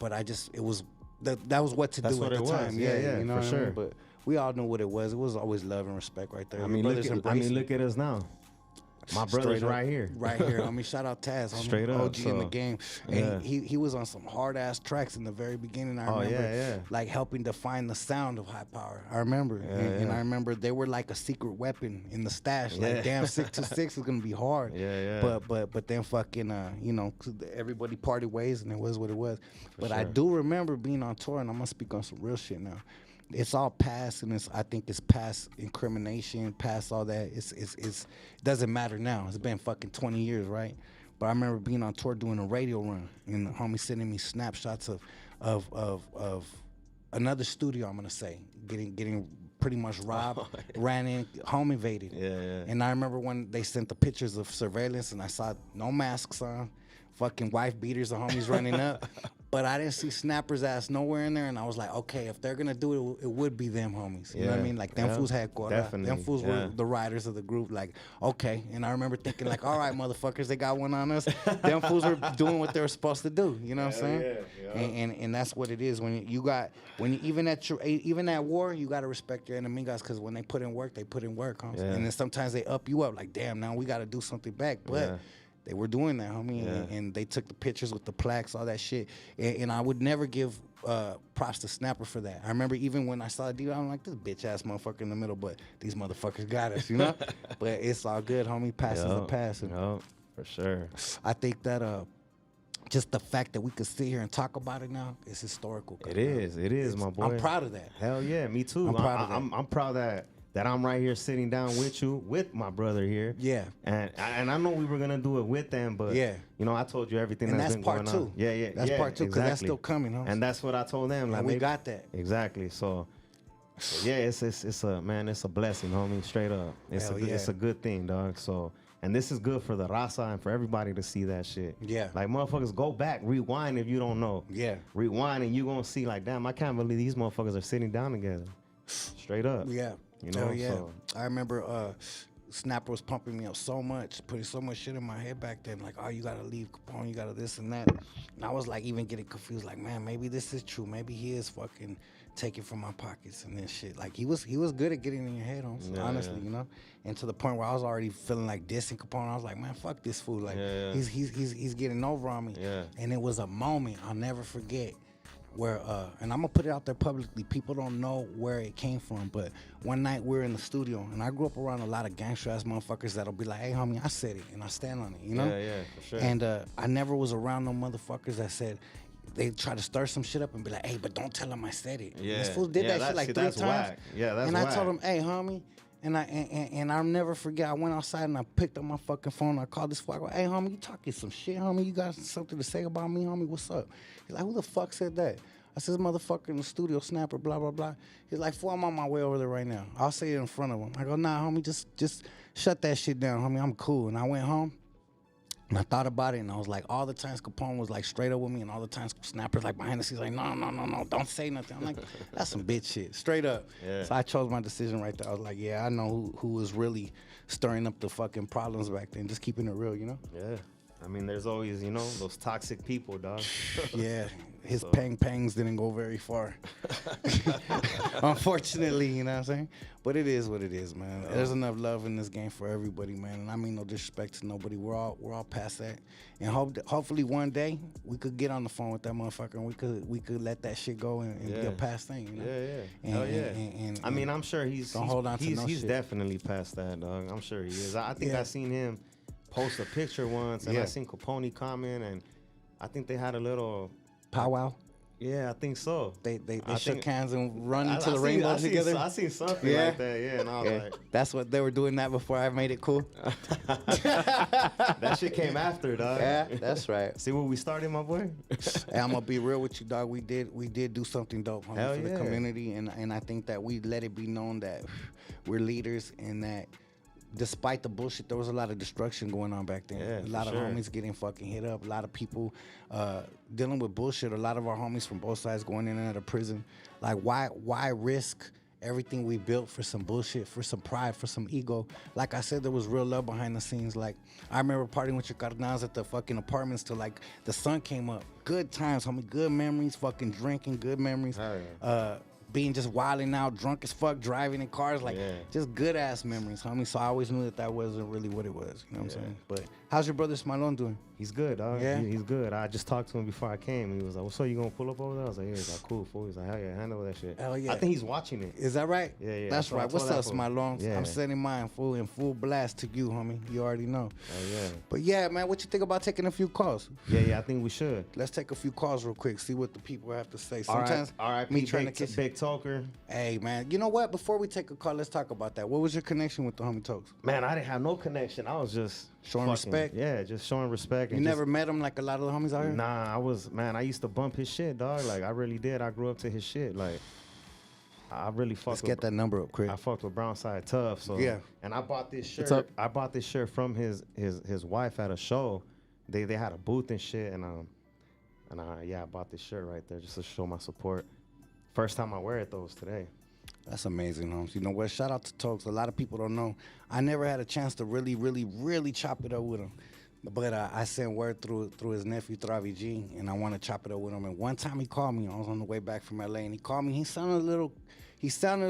it was that was what to do at the time. Yeah, you know for sure. But we all knew what it was. It was always love and respect right there. I mean, look at us now. My brother's Straight up, right here. Right here, homie. Shout out Taz, homie. Straight up, OG in the so, game. yeah. And he was on some hard ass tracks in the very beginning. I remember, yeah. like helping define the sound of high power. I remember, and I remember they were like a secret weapon in the stash. Like, damn, 626 is gonna be hard. Yeah. But then fucking, you know, everybody parted ways, and it was what it was. But I sure. do remember being on tour, and I'm gonna speak on some real shit now. It's all past, and I think it's past incrimination, past all that. It doesn't matter now. It's been fucking 20 years, right? But I remember being on tour doing a radio run, and the homie sending me snapshots of another studio. I'm gonna say getting pretty much robbed, ran in, home invaded. Yeah. And I remember when they sent the pictures of surveillance, and I saw no masks on, fucking wife beaters, the homies running up. But I didn't see Snapper's ass nowhere in there, and I was like, okay, if they're gonna do it, it would be them homies. You know what I mean? Like, them fools had Cora. Definitely. Them fools were the riders of the group. Like, okay. And I remember thinking, like, all right, motherfuckers, they got one on us. Them fools were doing what they were supposed to do. You know what I'm saying? And that's what it is. Even at war, you gotta respect your enemy guys, because when they put in work, homies. And then sometimes they up you up, like, damn, now we gotta do something back. But they were doing that, homie, and they took the pictures with the plaques, all that shit. And I would never give props to Snapper for that. I remember even when I saw the deal, I'm like, this bitch-ass motherfucker in the middle, but these motherfuckers got us, you know? But it's all good, homie. Past is the past. For sure. I think that just the fact that we could sit here and talk about it now is historical. It is, my boy. I'm proud of that. Hell yeah, me too. I'm proud of that. I'm proud that I'm right here sitting down with you, with my brother here. Yeah. And I know we were gonna do it with them, but you know, I told you everything and that's that's been part going two. on. Yeah. That's part two, because that's still coming, huh? And that's what I told them. Like, and we got that. Exactly. So yeah, it's a blessing, homie. Straight up. It's a good thing, dog. So, and this is good for the raza and for everybody to see that shit. Yeah. Like, motherfuckers, go back, rewind if you don't know. Yeah. Rewind and you gonna see, like, damn, I can't believe these motherfuckers are sitting down together. Straight up. Yeah. You know, so. I remember Snapper was pumping me up so much, putting so much shit in my head back then. Like, oh, you gotta leave Capone, you gotta this and that. And I was like, even getting confused. Like, man, maybe this is true. Maybe he is fucking taking from my pockets and this shit. Like, he was good at getting in your head, honestly, you know. And to the point where I was already feeling like dissing Capone. I was like, man, fuck this fool. Like, he's getting over on me. Yeah. And it was a moment I'll never forget, where and I'm gonna put it out there publicly. People don't know where it came from, but one night we were in the studio, and I grew up around a lot of gangster ass motherfuckers that'll be like, "Hey, homie, I said it, and I stand on it," you know? Yeah, for sure. And I never was around no motherfuckers that said they try to stir some shit up and be like, "Hey, but don't tell them I said it." Yeah, this fool did that shit like 3 times. Whack. Yeah, that's and whack. I told him, "Hey, homie." And I'll never forget, I went outside and I picked up my fucking phone. I called this fool. I go, "Hey, homie, you talking some shit, homie? You got something to say about me, homie? What's up?" He's like, "Who the fuck said that?" I said, "This motherfucker in the studio, Snapper, blah, blah, blah." He's like, "Fool, I'm on my way over there right now. I'll say it in front of him." I go, "Nah, homie, just shut that shit down, homie. I'm cool." And I went home, and I thought about it, and I was like, all the times Capone was like straight up with me, and all the times Snapper's like behind the scenes like, no, don't say nothing. I'm like, that's some bitch shit, straight up. Yeah. So I chose my decision right there. I was like, yeah, I know who was really stirring up the fucking problems back then, just keeping it real, you know? Yeah. I mean, there's always, you know, those toxic people, dog. Yeah, his pangs didn't go very far. Unfortunately, you know what I'm saying? But it is what it is, man. There's enough love in this game for everybody, man. And I mean no disrespect to nobody. We're all past that. And hopefully one day we could get on the phone with that motherfucker and we could let that shit go and be a past thing, you know? And I mean, I'm sure he's definitely past that, dog. I'm sure he is. I think I seen him post a picture once, and I seen Capone comment, and I think they had a little powwow. Yeah, I think so. They shook hands and run into the rainbow together. I seen something like that, and I was like, that's what they were doing that before I made it cool. That shit came after, dog. Yeah, that's right. See where we started, my boy? Hey, I'm gonna be real with you, dog. We did do something dope, homie, for the community, and I think that we let it be known that we're leaders, and that despite the bullshit, there was a lot of destruction going on back then. Yeah, a lot of homies getting fucking hit up. A lot of people dealing with bullshit. A lot of our homies from both sides going in and out of prison. Like, why risk everything we built for some bullshit, for some pride, for some ego? Like I said, there was real love behind the scenes. Like, I remember partying with your carnals at the fucking apartments till like the sun came up. Good times, homie. Good memories. Fucking drinking. Good memories. being just wilding out, drunk as fuck, driving in cars, like just good ass memories, homie. So I always knew that wasn't really what it was. You know what I'm saying? But how's your brother Smalone doing? He's good, dog. Yeah? He's good. I just talked to him before I came. He was like, "What's up? You gonna pull up over there?" I was like, "Yeah." He's like, "Cool, fool." He's like, "Hell yeah, handle that shit." Hell yeah. I think he's watching it. Is that right? Yeah. That's right. What's up, Smalone? Yeah. I'm sending mine in full blast to you, homie. You already know. Oh yeah. But yeah, man, what you think about taking a few calls? Yeah. I think we should. Let's take a few calls real quick. See what the people have to say. All right. Sometimes All right. me trying to kiss. Big talker. Hey man, you know what? Before we take a call, let's talk about that. What was your connection with the homie Tokes? Man, I didn't have no connection. I was just Showing respect? Yeah, just showing respect. You never met him like a lot of the homies out here? Nah, I used to bump his shit, dog. Like, I really did. I grew up to his shit. Like, I really fucked Let's with. get that number up, quick. I fucked with Brownside Tough. So yeah. And I bought this shirt. What's up? I bought this shirt from his wife at a show. They had a booth and shit, and I bought this shirt right there just to show my support. First time I wear it though was today. That's amazing, homes. You know what? Shout out to Tokes. A lot of people don't know. I never had a chance to really chop it up with him. But I sent word through his nephew, Travi G, and I want to chop it up with him. And one time he called me. I was on the way back from LA, and he called me. He sounded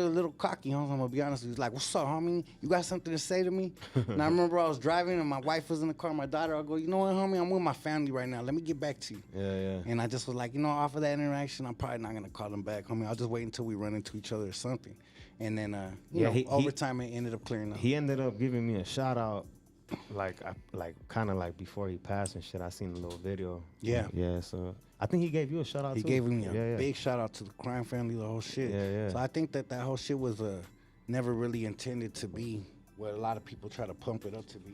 a little cocky, homes. I'm going to be honest. He was like, "What's up, homie? You got something to say to me?" And I remember I was driving, and my wife was in the car, my daughter. I go, "You know what, homie? I'm with my family right now. Let me get back to you." Yeah. And I just was like, off of that interaction, I'm probably not going to call him back, homie. I'll just wait until we run into each other or something. And then, over time, it ended up clearing up. He ended up giving me a shout out, kind of like before he passed and shit. I seen the little video. Yeah. Yeah. So I think he gave you a shout out. He too. gave me a big shout out to the crime family, the whole shit. Yeah. So I think that whole shit was never really intended to be what a lot of people try to pump it up to be.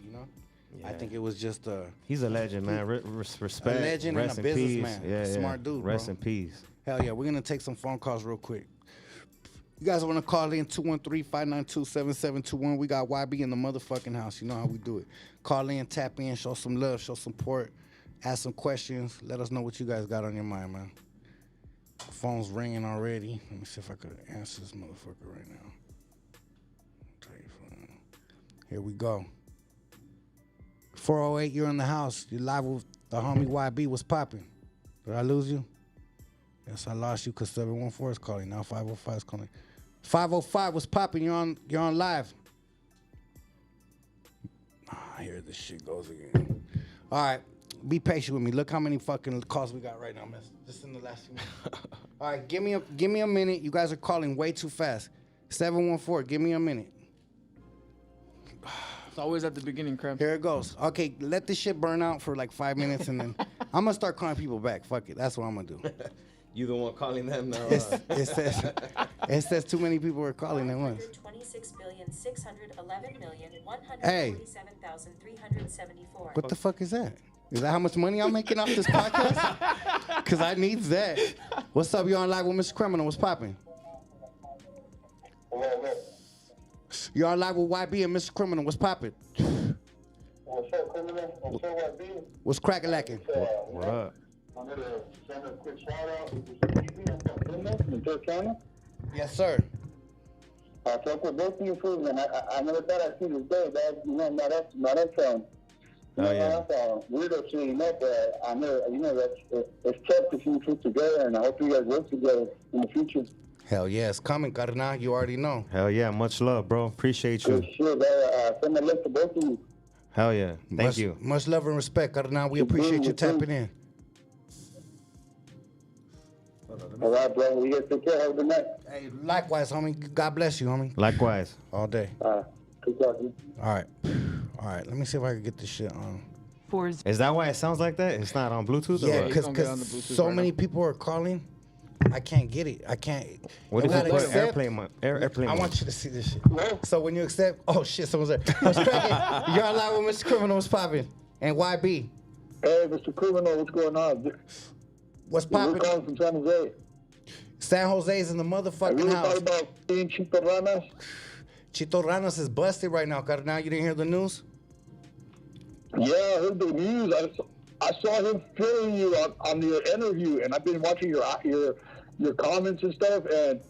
Yeah. I think it was just He's a legend, man. Respect. A legend Rest and a in peace. businessman. Yeah. Smart dude, Rest bro. in peace. Hell yeah. We're gonna take some phone calls real quick. You guys want to call in 213-592-7721. We got YB in the motherfucking house. You know how we do it. Call in, tap in, show some love, show support, ask some questions. Let us know what you guys got on your mind, man. Phone's ringing already. Let me see if I could answer this motherfucker right now. Here we go. 408, you're in the house. You're live with the homie YB. What's popping? Did I lose you? Yes, I lost you because 714 is calling. Now 505 is calling. 505, what's popping? You're on live. Here this shit goes again. All right, be patient with me. Look how many fucking calls we got right now, man. Just in the last few minutes. All right, give me a minute. You guys are calling way too fast. 714, give me a minute. It's always at the beginning, crap. Here it goes. Okay, let this shit burn out for like 5 minutes, and then I'm gonna start calling people back. Fuck it, that's what I'm gonna do. You the one calling them now. It says too many people are calling at once. 126,611,147,374. What the fuck is that? Is that how much money I'm making off this podcast? Because I need that. What's up? You're on live with Mr. Criminal. What's popping? You're on live with YB and Mr. Criminal. What's popping? What's up, Criminal? What's up, YB? What's crackin'-lackin'? What up? I'm going to send a quick shout out to Criminal in Turk County. Yes, sir. I talked with both of you fools, and I never thought I'd see this day, Dad. Not us Yeah. Weirdo shit, but I know, it's tough to see you two together, and I hope you guys work together in the future. Hell yeah, it's coming, Carnal. You already know. Hell yeah, much love, bro. Appreciate you. Good shit, send a link to both of you. Hell yeah. Thank you. Much love and respect, Carnal. We appreciate you tapping in. All right, bro. You guys take care. Have a good night. Hey, likewise, homie. God bless you, homie. Likewise. All day. Good talking. All right. Let me see if I can get this shit on. Is that why it sounds like that? It's not on Bluetooth? Yeah, or what? because Don't get on the Bluetooth so right many now. people are calling. I can't get it. I can't. What You is it? gotta Put accept- airplane mode. Airplane I mode. want you to see this shit. So when you accept, oh shit, someone's there. What's cracking? You're on live with Mr. Criminal. What's popping? And YB. Hey, Mr. Criminal, what's going on? What's We're popping? calling from San Jose. San Jose's in the I motherfucking really house. thought about seeing Chito Ranas. Chito Ranos is busted right now, Carnal. You didn't hear the news? Yeah, I heard the news. I saw him filling you on your interview, and I've been watching your comments and stuff, and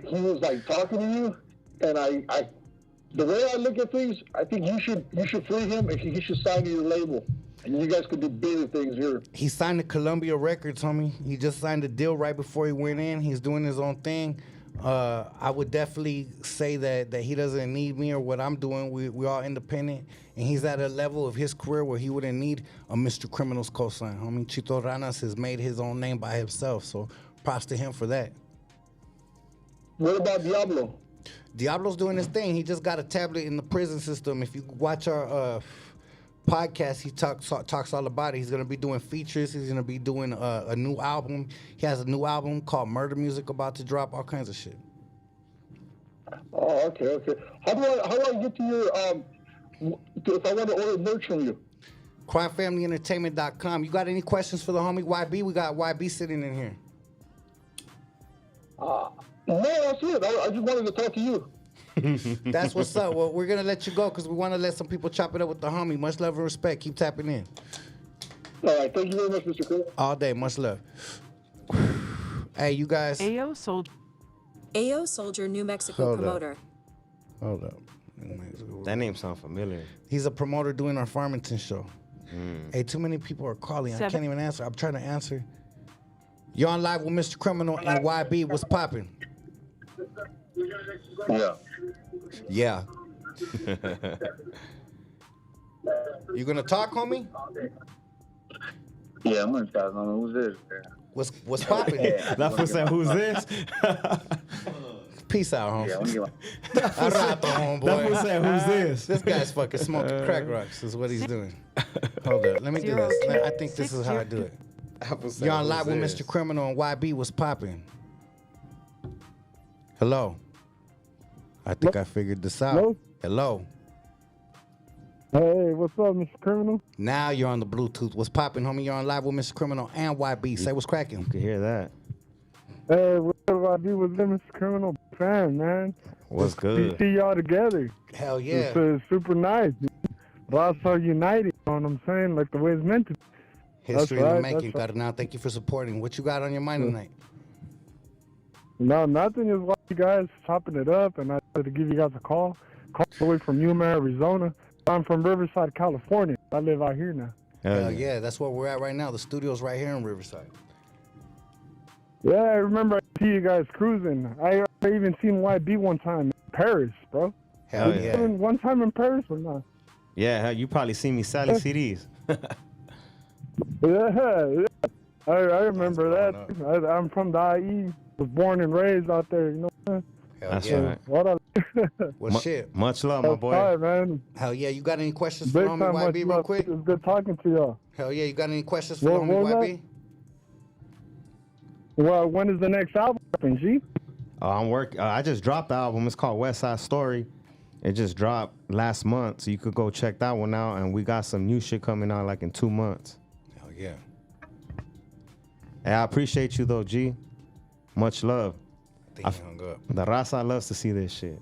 he was like talking to you, and I the way I look at things, I think you should free him and he should sign to your label. And you guys could do bigger things here. He signed to Columbia Records, homie. He just signed a deal right before he went in. He's doing his own thing. I would definitely say that he doesn't need me or what I'm doing. We're all independent, and he's at a level of his career where he wouldn't need a Mr. Criminal's cosign. Homie, Chito Ranas has made his own name by himself, so props to him for that. What about Diablo? Diablo's doing his thing. He just got a tablet in the prison system. If you watch our podcast, he talks all about it. He's gonna be doing features. He's gonna be doing a new album. He has a new album called Murder Music about to drop. All kinds of shit. Oh, okay. How do I get to your if I want to order merch from you? CrimeFamilyEntertainment.com. You got any questions for the homie YB? We got YB sitting in here. No, that's it. I just wanted to talk to you. That's what's up. Well, we're gonna let you go because we want to let some people chop it up with the homie. Much love and respect. Keep tapping in. All right, thank you very much, Mr. Cool. All day, much love. Hey, you guys. AO Soldier, New Mexico Hold up. promoter. Hold up. That name sounds familiar. He's a promoter doing our Farmington show. Hey, too many people are calling. I can't even answer. I'm trying to answer. You're on live with Mr. Criminal and YB. What's popping? Yeah. Yeah. You gonna talk, homie? Yeah, I'm gonna talk. Who's this? What's popping? That fool said, "Who's this?" Peace out, homie. Yeah, I'm gonna All right, homeboy. That fool said, "Who's this?" This guy's fucking smoking crack rocks is what he's doing. Hold up. Let me do this. I think this is how I do it. You're on live with Mr. Criminal and YB. What's popping? Hello. I think I figured this out. Hello? Hello. Hey, what's up, Mr. Criminal? Now you're on the Bluetooth. What's popping, homie? You're on live with Mr. Criminal and YB. Say what's cracking. You can hear that. Hey, what do I do with them, Mr. Criminal? Fan, man. What's good? See y'all together. Hell yeah. It's super nice. Raza united, you know what I'm saying? Like the way it's meant to be. History That's in the right, making, that's right. Cardinal. Thank you for supporting. What you got on your mind tonight? No, nothing is why you guys chopping it up, and I wanted to give you guys a call. Call all the way from Yuma, Arizona. I'm from Riverside, California. I live out here now. Hell yeah. That's where we're at right now. The studio's right here in Riverside. Yeah, I remember I see you guys cruising. I even seen YB one time in Paris, bro. Hell yeah. One time in Paris or not? Yeah, you probably seen me selling CDs. Yeah. I remember That's that. I'm from the IE. Was born and raised out there, you know what I'm saying? Hell That's yeah. right. What up? Well, shit. Much love, my That's boy. right, man. Hell yeah. You got any questions for Big homie time, much YB real love. quick? It's good talking to y'all. Hell yeah. You got any questions for What homie was YB? Well, when is the next album dropping, G? I'm working. I just dropped the album. It's called West Side Story. It just dropped last month, so you could go check that one out. And we got some new shit coming out like in 2 months. Hell yeah. Hey, I appreciate you though, G. Much love. I think he hung up. The Raza loves to see this shit.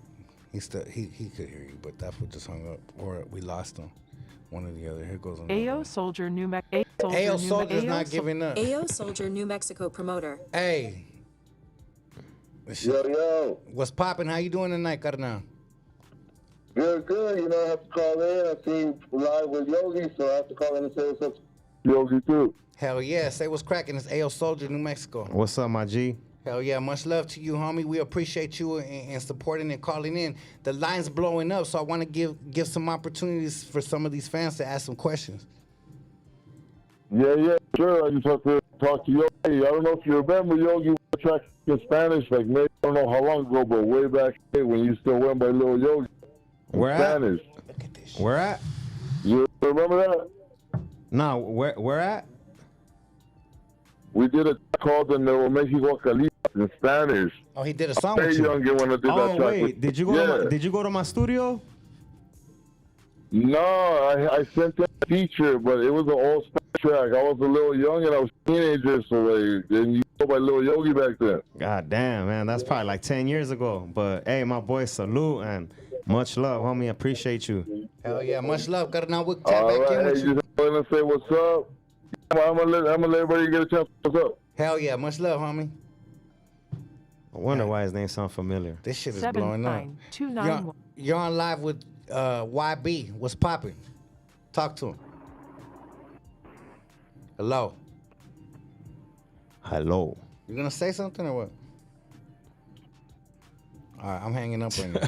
He could hear you, but that fool just hung up. Or we lost him. One or the other. Here goes another. AO Soldier, New Mexico. AO Soldier's not giving up. AO Soldier, New Mexico promoter. Hey. Yo. What's popping? How you doing tonight, Carnal? Good. You know, I have to call in. I see you live with Yogi, so I have to call in and say what's up. Yogi, too. Hell yeah. Say what's cracking. It's AO Soldier, New Mexico. What's up, my G? Hell yeah. Much love to you, homie. We appreciate you and supporting and calling in. The line's blowing up, so I want to give some opportunities for some of these fans to ask some questions. Yeah, sure. I just have to talk to Yogi. I don't know if you remember Yogi track in Spanish, like maybe I don't know how long ago, but way back when you still went by Lil Yogi. Where at? Spanish. Look at this shit. Where at? You remember that? No, where at? We did a track called in Mexico Califa in Spanish. Oh, he did a song Very with you. young when I did that Oh track. wait, with- did you go? Yeah. Did you go to my studio? No, I sent that feature, but it was an all Spanish track. I was a little young and I was a teenager, so like, and you go by Lil Yogi back then. God damn, man, that's probably like 10 years ago. But hey, my boy, salute and much love, homie. Appreciate you. Hell yeah. Much love, Carnal. We'll tap All back in right, with hey, you. just want to say what's up. I'm gonna let everybody get a chance. What's up? Hell yeah. Much love, homie. I wonder why his name sounds familiar. This shit is blowing up. 79291. You're on live with YB. What's popping? Talk to him. Hello. Hello. You gonna say something or what? All right, I'm hanging up on you.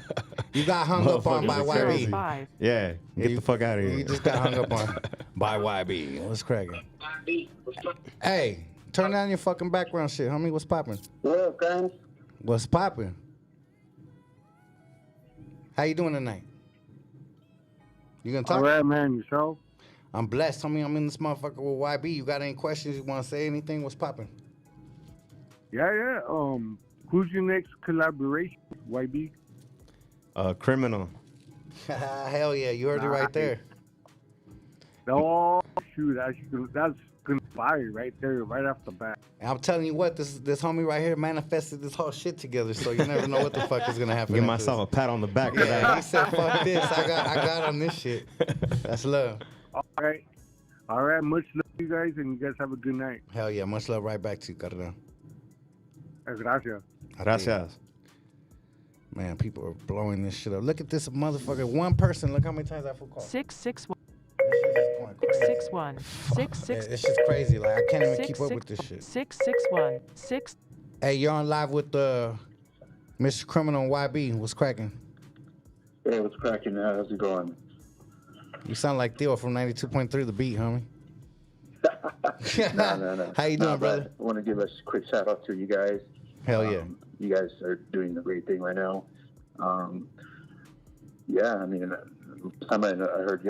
You got hung up on by YB. 05. Yeah, get the fuck out of here. You just got hung up on by YB. What's cracking? Hey, turn down your fucking background shit, homie. What's popping? What up, guys? What's popping? How you doing tonight? You gonna talk? All right, man. Yourself? I'm blessed, homie. I'm in this motherfucker with YB. You got any questions? You want to say anything? What's popping? Yeah. Who's your next collaboration, YB? Criminal. Hell yeah, you heard it right there. Oh shoot, that's gonna fire right there, right off the bat. And I'm telling you what, this homie right here manifested this whole shit together, so you never know what the fuck is gonna happen. Give after myself a pat on the back for this. Yeah, that. he said, "Fuck this, I got on this shit." That's love. All right. Much love, you guys, and you guys have a good night. Hell yeah, much love right back to you, Carnal. Gracias. Gracias. Man, people are blowing this shit up. Look at this motherfucker. One person. Look how many times I full call. 661. This shit is going crazy. 661. It's just crazy. Like I can't even keep up with this shit. 661. 6. Hey, you're on live with Mr. Criminal YB. What's cracking? Hey, what's cracking? How's it going? You sound like Theo from 92.3 The Beat, homie. No. How you doing, brother? I want to give a quick shout out to you guys. Hell yeah. You guys are doing a great thing right now. Yeah, I mean, time I heard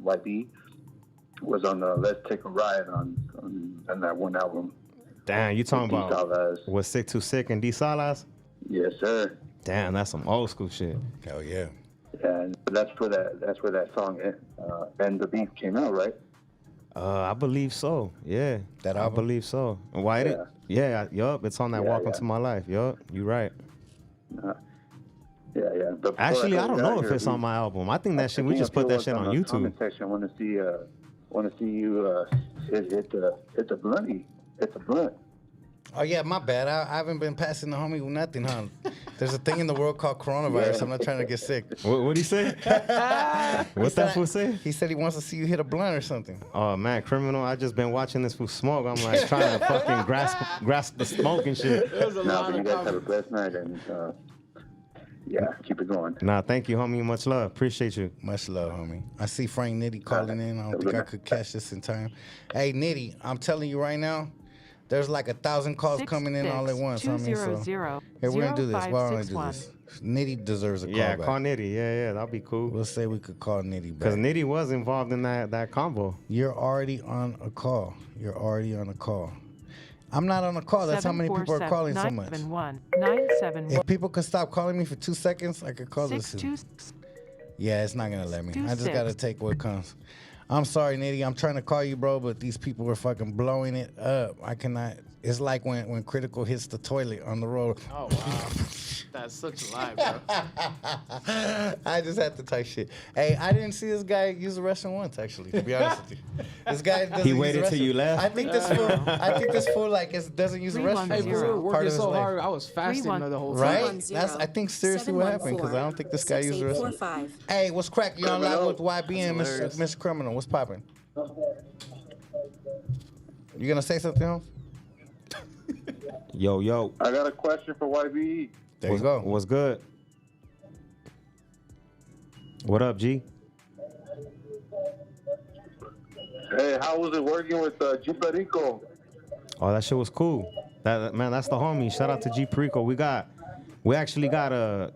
YB was on the Let's Take a Ride on that one album. Damn, you talking With D. about Salas. was Sick Too Sick and D Salas? Yes, sir. Damn, that's some old school shit. Hell yeah. And that's where that song and the Beat came out, right? I believe so. Yeah, That I album? believe so. Why? Yeah. Yeah, yup. It's on that Yeah, Walk yeah. Into My Life. Yup, you right. Yeah. But before Actually, I don't got know if here, it's on my album. I think that shit. We I just think put that it shit was on the YouTube. comment section. I want to see you hit the blunty. Hit the blunt. Oh yeah, my bad. I haven't been passing the homie with nothing, huh? There's a thing in the world called coronavirus. I'm not trying to get sick. What'd he say? What that fool say? He said he wants to see you hit a blunt or something. Oh man, Criminal! I just been watching this fool smoke. I'm like trying to fucking grasp the smoke and shit. There's a No, lot but you of guys have a comments. blessed night and yeah, keep it going. Nah, thank you, homie. Much love. Appreciate you. Much love, homie. I see Frank Nitty calling in. I don't think I could catch this in time. Hey, Nitty, I'm telling you right now, there's like 1,000 calls coming in all at once, homie. So here, we're gonna do this. Why don't I do this? Nitty deserves a call Yeah, back. call Nitty. Yeah, that'd be cool. We'll say we could call Nitty Because back. Nitty was involved in that combo. You're already on a call. You're already on a call. I'm not on a call. That's how many people are calling so much. 971. If people could stop calling me for 2 seconds, I could call this. 626. Yeah, it's not gonna let me. I just 26. gotta take what comes. I'm sorry, Nitty. I'm trying to call you, bro, but these people are fucking blowing it up. I cannot. It's like when Critical hits the toilet on the road. Oh wow, that's such a lie, bro. I just had to type shit. Hey, I didn't see this guy use the restroom once, actually. To be honest with you, this guy doesn't. He use waited the till restroom. you left? I think this fool like doesn't use the restroom. Hey, 310. we were Part working of his so life. hard. I was fasting 31. the whole time. Right? 310. That's I think seriously what happened because I don't think this guy used the restroom. 714. Hey, what's cracking? You're on live with YB and hilarious. Mr. Criminal. What's popping? You gonna say something else? Yo. I got a question for YBE. There you go. What's good? What up, G? Hey, how was it working with G Perico? Oh, that shit was cool. Man, that's the homie. Shout out to G Perico. We actually got a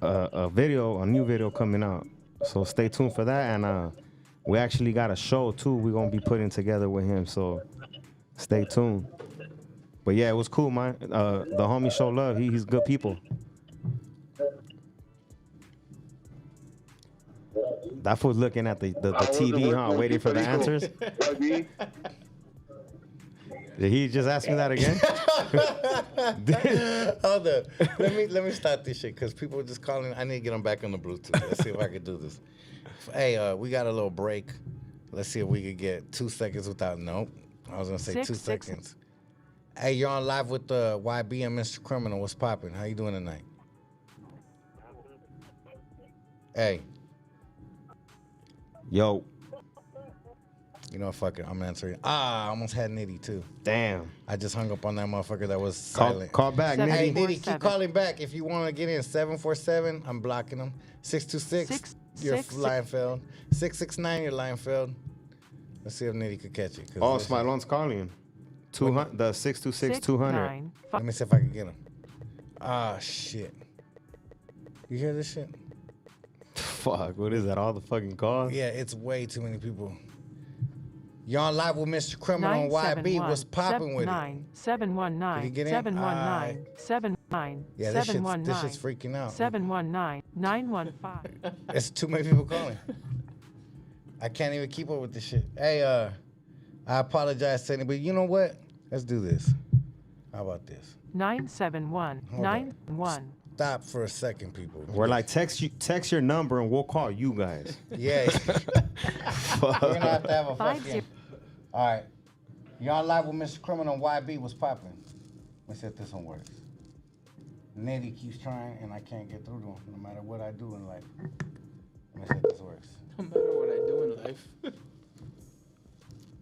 new video coming out. So stay tuned for that. And we actually got a show too. We're gonna be putting together with him. So stay tuned. But yeah, it was cool, man. The homie show love. He's good people. That fool's looking at the How was it TV, working huh? with Waiting G for the Perico? answers. YBE? Did he just ask me that again? Hold up. Let me start this shit because people are just calling. I need to get them back on the Bluetooth. Let's see if I can do this. Hey, we got a little break. Let's see if we could get 2 seconds without. Nope. I was gonna say 2 6, 6. seconds. Hey, you're on live with the YB and Mr. Criminal. What's poppin'? How you doing tonight? Hey, Yo, you know what? Fuck it. I'm answering. I almost had Nitty too. damn. I just hung up on that motherfucker that was Call, silent. call back, Seven. Hey, Nitty. Nitty, keep 47. calling back if you want to get in. 747, I'm blocking them. 626, you're Lionfield. 669, you're Lionfield. Let's see if Nitty could catch it. 'cause Oh, this- Smilon's calling. 200, the 626-200. 9, Let me see if I can get him. Ah, shit. You hear this shit? Fuck, what is that? All the fucking calls? Yeah, it's way too many people. You're on live with Mr. Criminal on 971. YB. What's popping with it? 719. Did he get in? 719. 79. Yeah, this 719. shit's freaking out. 719. 915. It's too many people calling. I can't even keep up with this shit. Hey, I apologize to anybody. You know what? Let's do this. How about this? 971. Hold on. 91. Stop for a second, people. We're like, text your number and we'll call you guys. Yeah. We're gonna have to have a 50. fucking. All right. You're on live with Mr. Criminal on YB. What's popping? Let me see if this one works. Nitty keeps trying, and I can't get through to him, no matter what I do in life. Let me see if this works. No matter what I do in life.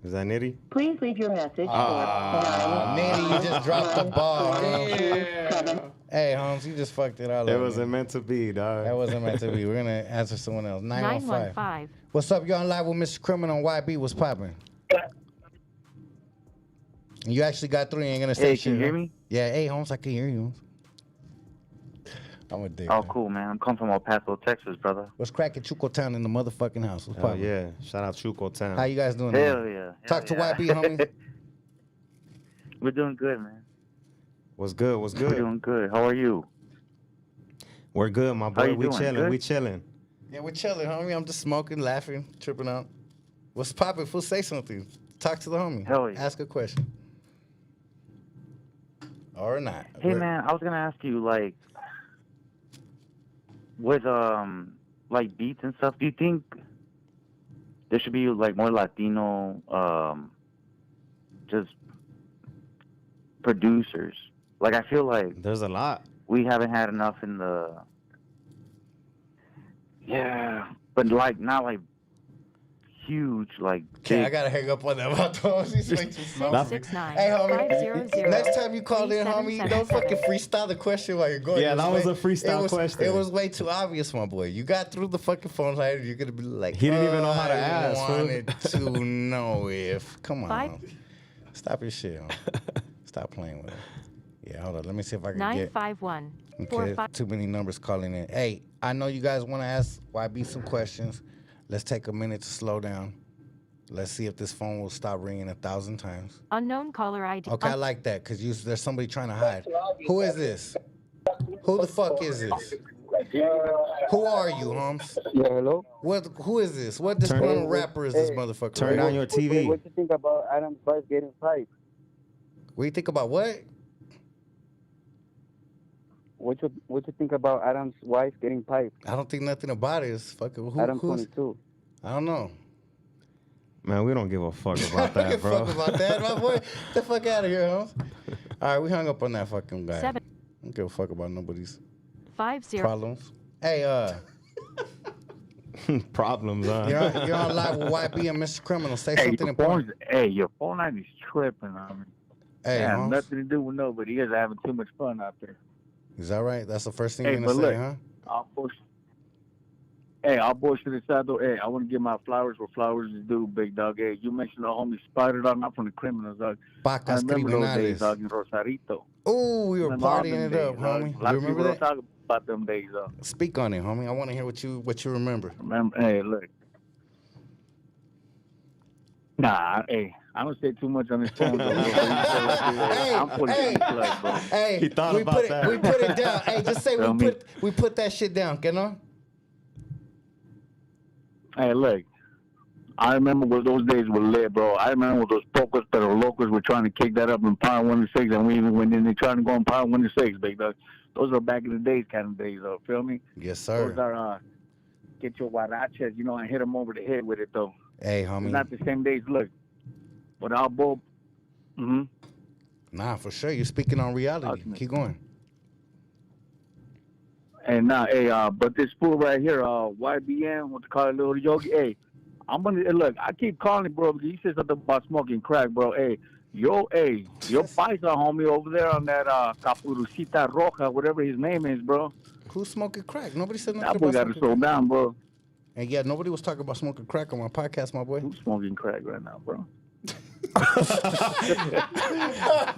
Is that Nitty? Please leave your message Nitty, you just dropped the ball. Damn. Hey, Holmes, you just fucked it all It up. wasn't man. meant to be, dog. That wasn't meant to be. We're gonna answer someone else. 915. 915. What's up? You're on live with Mr. Criminal on YB. What's popping? You actually got through. You ain't gonna say Hey, shit. can you hear huh? me? Yeah. Hey, Holmes, I can hear you. I'm a dick. Oh, man. cool, man. I'm coming from El Paso, Texas, brother. What's cracking Chuco Town in the motherfucking house? What's Oh, popping? yeah. Shout out Chuco Town. How you guys doing? Hell tonight? yeah. Talk to Hell YB, yeah. homie. We're doing good, man. What's good? What's We're good? doing good. How are you? We're good, my boy. you We doing? chilling. Good? We chilling. Yeah, we're chilling, homie. I'm just smoking, laughing, tripping out. What's popping? Fool, say something. Talk to the homie. Hell yeah. Ask a question. Or not. Hey, We're- man, I was gonna ask you, like, with like beats and stuff. Do you think there should be like more Latino, just producers? Like, I feel like There's a lot. we haven't had enough in the. Yeah, but like not like huge, like. Okay, I big- gotta hang up on that about those. He's way too slow. 669. Hey, homie. 500. Next time you call in, homie, don't fucking 3777. freestyle the question while you're going. Yeah, It that was way- a freestyle it was, question. It was way too obvious, my boy. You got through the fucking phone line. You're gonna be like, He didn't even know how to I ask, fool." wanted to know if. Come on. Five. Stop your shit. Homie. Stop playing with it. Yeah, hold on. Let me see if I can get. 951. Okay, 45. too many numbers calling in. Hey, I know you guys want to ask YB some questions. Let's take a minute to slow down. Let's see if this phone will stop ringing 1,000 times. Unknown caller ID. Okay, I like that because there's somebody trying to hide. Who is this? Who the fuck is this? Who are you, Holmes? Yeah, hello. Who is this? What disgruntled rapper is this motherfucker? Turn down your TV. What you think about Adam's wife getting fired? What do you think about what? What you think about Adam's wife getting piped? I don't think nothing about it. It's fucking Adam who's? 22. I don't know. Man, we don't give a fuck I about don't that, give a bro. fuck about that, my boy. Get the fuck out of here, Holmes. All right, we hung up on that fucking guy. 7. I don't give a fuck about nobody's 50. problems. Hey, Problems, huh? you're on live with YB and Mr. Criminal. Say something important. your phone line is tripping on me. Hey, Yeah, Holmes. nothing to do with nobody. You guys are having too much fun out there. Is that right? That's the first thing Hey, you're gonna but say, look, huh? I'll bullshit aside though. Hey, I want to give my flowers where flowers is due, big dog. Hey, you mentioned the homie Spider Dog, not from the Criminals, dog. I Pacas remember those days, criminales. dog, in Rosarito. Ooh, we were Remember all partying them it up, days, dog. homie. A lot You of remember people that? don't talk about them days, though. Speak on it, homie. I want to hear what you remember. Remember? Hey, look. Nah, hey, I don't say too much on this phone. Though. I'm putting hey, it in plug, bro. Hey, He thought we about put it. that. We put it down. Hey, just say Feel me? we put that shit down, you know? Hey, look. I remember when those days were lit, bro. I remember when those pocos pero locos were trying to kick that up in Power 106, and we even went in there trying to go in Power 106, big dog. Those are back in the days kind of days, though. Feel me? Yes, Those sir. are get your guarachas, you know, and hit them over the head with it, though. Hey, It's homie. not the same days. Look, but I'll both. Mm-hmm. Nah, for sure. You're speaking on reality. Ultimate. Keep going. And now, hey, but this fool right here, YBN, what they call it, Little Yogi, hey, I'm gonna look. I keep calling bro, because he said something about smoking crack, bro. Hey, your paisa homie over there on that Capurucita Roja, whatever his name is, bro. Who's smoking crack? Nobody said nothing That boy about got to smoking slow crack. down, bro. And yeah, nobody was talking about smoking crack on my podcast, my boy. Who's smoking crack right now, bro?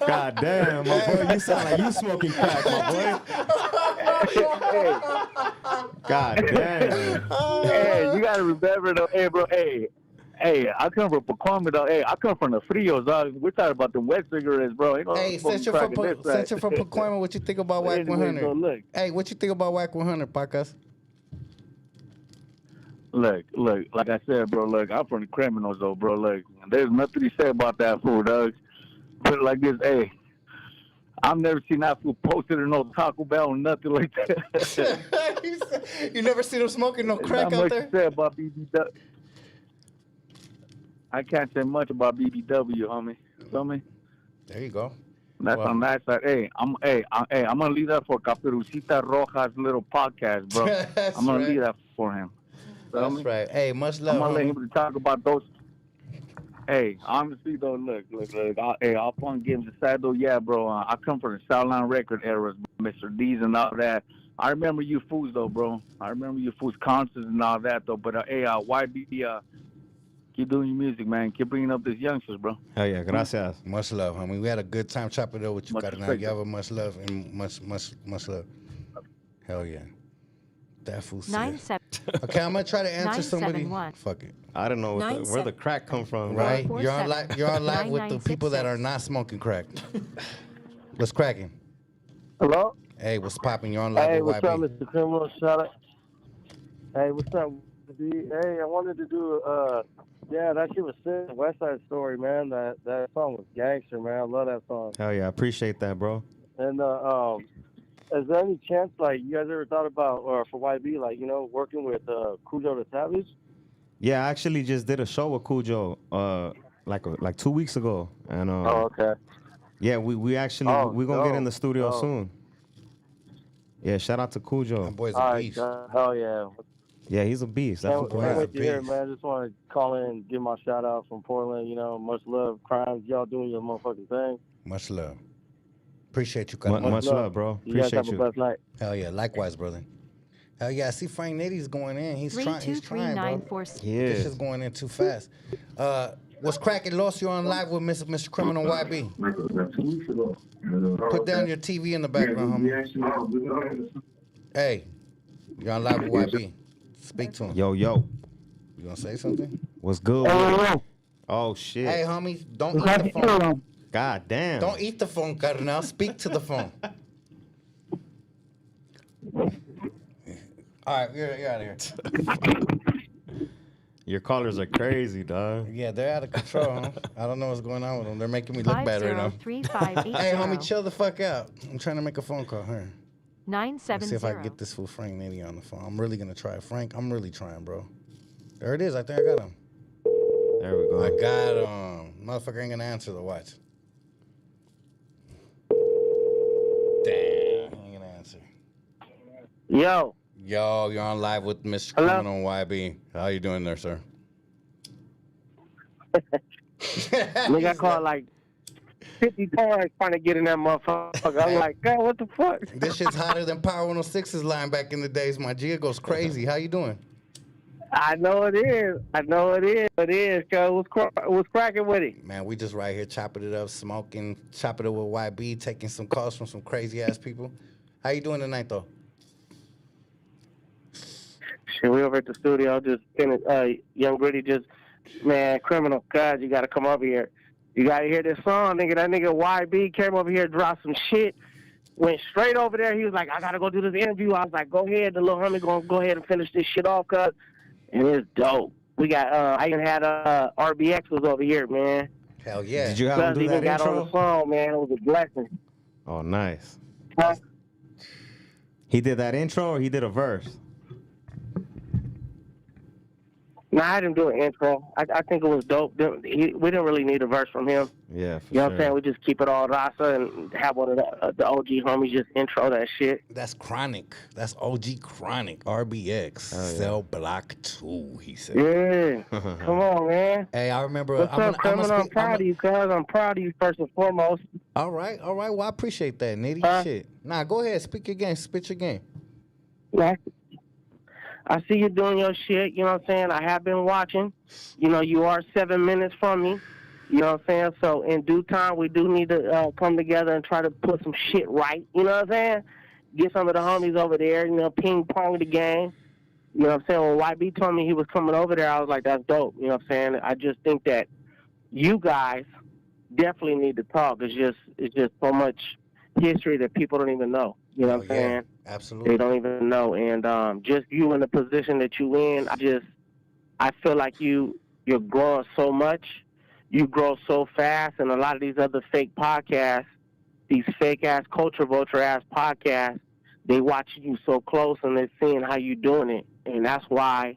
God damn, my boy, you sound like you smoking crack, my boy. God damn. Hey, you gotta remember though, hey, bro, hey, I come from Pacoima, though. Hey, I come from the Frios, dog. We're talking about the wet cigarettes, bro. Ain't no Hey, smoking since you're crack in this side. from Pacoima, what you think about But Whack anyway, 100? so look. Hey, what you think about Whack 100, podcast? Look, like I said, bro, look, I'm from the criminals, though, bro. Look, there's nothing to say about that fool, dog. Put it like this, hey, I've never seen that fool posted in no Taco Bell or nothing like that. You never seen him smoking no crack Not out much there? to say about BBW. I can't say much about BBW, homie. Feel me? There you go. That's Well. on that side. Hey, I'm gonna leave that for Caperucita Roja's little podcast, bro. That's I'm gonna right. leave that for him. Feel That's me? right. Hey, much love. I'm gonna let homie. him talk about those. Hey, honestly though, look. All fun games aside though, yeah, bro. I come from the Southline record eras, Mr. D's and all that. I remember you fools though, bro. I remember you fools concerts and all that though. But YB, keep doing your music, man. Keep bringing up these youngsters, bro. Hell yeah, gracias. Much love, homie. We had a good time chopping it up with you, Much Cardenal. respect. You have a much love and much love. Hell yeah. That fool said. 97. Okay, I'm gonna try to answer somebody. 971. Fuck it. I don't know where the crack come from, bro. Right? You're on 447. live with the people that are not smoking crack. What's cracking? Hello? Hey, what's popping? You're on live Hey, with what's up, YB. Mr. Criminal? Shout out. Hey, what's up, D? Hey, I wanted to do, yeah, that shit was sick. West Side Story, man. That song was gangster, man. I love that song. Hell yeah, I appreciate that, bro. And, is there any chance, like, you guys ever thought about, or for YB, like, you know, working with Cujo the Savage? Yeah, I actually just did a show with Cujo, like 2 weeks ago, and Oh, okay. yeah, we actually Oh, we gonna get in the dope, studio dope. soon. Yeah, shout out to My Cujo. boy's All a right, beast. hell yeah. Yeah, he's a beast. That's Can't, what boy can't is a wait to hear it, beast. man. I just want to call in and give my shout out from Portland. You know, much love, crimes. Y'all doing your motherfucking thing. Much love. Appreciate you, Much, Cardenal. much love, bro. You guys Appreciate have a you. blessed night. Hell yeah, likewise, brother. Hell yeah, I see Frank Nitty's going in. He's trying, bro. 323946. This Yeah. is going in too fast. What's cracking, Los? You're on live with Mr. Criminal YB. Put down your TV in the background, homie. Hey, you're on live with YB. Speak to him. Yo, You gonna say something? what's good? with it? Oh shit. Hey, homie, don't eat the phone. God damn. Don't eat the phone, Cardenal. Speak to the phone. All right, you're out of here. Your callers are crazy, dog. Yeah, they're out of control. Huh? I don't know what's going on with them. They're making me look bad right now. 503580. Hey, homie, chill the fuck out. I'm trying to make a phone call. Here. Let's see if I can 970. get this fool Frank Nitty on the phone. I'm really gonna try. Frank, I'm really trying, bro. There it is. I think I got him. There we go. I got him. Motherfucker ain't gonna answer the watch. Damn, he ain't gonna answer. Yo. Yo, you're on live with Mr. Hello? Criminal YB. How you doing there, sir? Nigga, I called like 50 times trying to get in that motherfucker. I'm like, God, what the fuck? This shit's hotter than Power 106's line back in the days. My G goes crazy. How you doing? I know it is. It is, cuz. What's cracking with it? Man, we just right here chopping it up, smoking, chopping it with YB, taking some calls from some crazy ass people. How you doing tonight, though? Shit, we over at the studio just finished. Young Gritty just, man, Criminal, God, you got to come over here. You got to hear this song, nigga. That nigga YB came over here, dropped some shit, went straight over there. He was like, I got to go do this interview. I was like, go ahead. The little homie going to go ahead and finish this shit off, cuz. And it's dope. We got, I even had RBX was over here, man. Hell yeah. Did you have him Cuz do even that got on the intro? song, man. It was a blessing. Oh, nice. Huh? He did that intro or he did a verse? No, I didn't do an intro. I think it was dope. We didn't really need a verse from him. Yeah, for You know sure. what I'm saying? We just keep it all Rasa and have one of the OG homies just intro that shit. That's Chronic. That's OG Chronic. RBX. Oh, yeah. Cell Block 2, he said. Yeah. Come on, man. Hey, I remember. What's up, Criminal? I'm proud of you, cuz. I'm proud of you first and foremost. All right. Well, I appreciate that, Nitty. Huh? Shit. Nah, go ahead. Speak your game. Spit your game. Yeah. I see you doing your shit, you know what I'm saying? I have been watching. You know, you are 7 minutes from me. You know what I'm saying? So in due time, we do need to come together and try to put some shit right. You know what I'm saying? Get some of the homies over there, you know, ping pong the game. You know what I'm saying? When YB told me he was coming over there, I was like, that's dope. You know what I'm saying? I just think that you guys definitely need to talk. It's just so much history that people don't even know. You know what I'm saying? Absolutely. They don't even know. And just you in the position that you in, I feel like you're growing so much. You grow so fast, and a lot of these other fake podcasts, these fake-ass, culture vulture-ass podcasts, they watching you so close, and they're seeing how you doing it. And that's why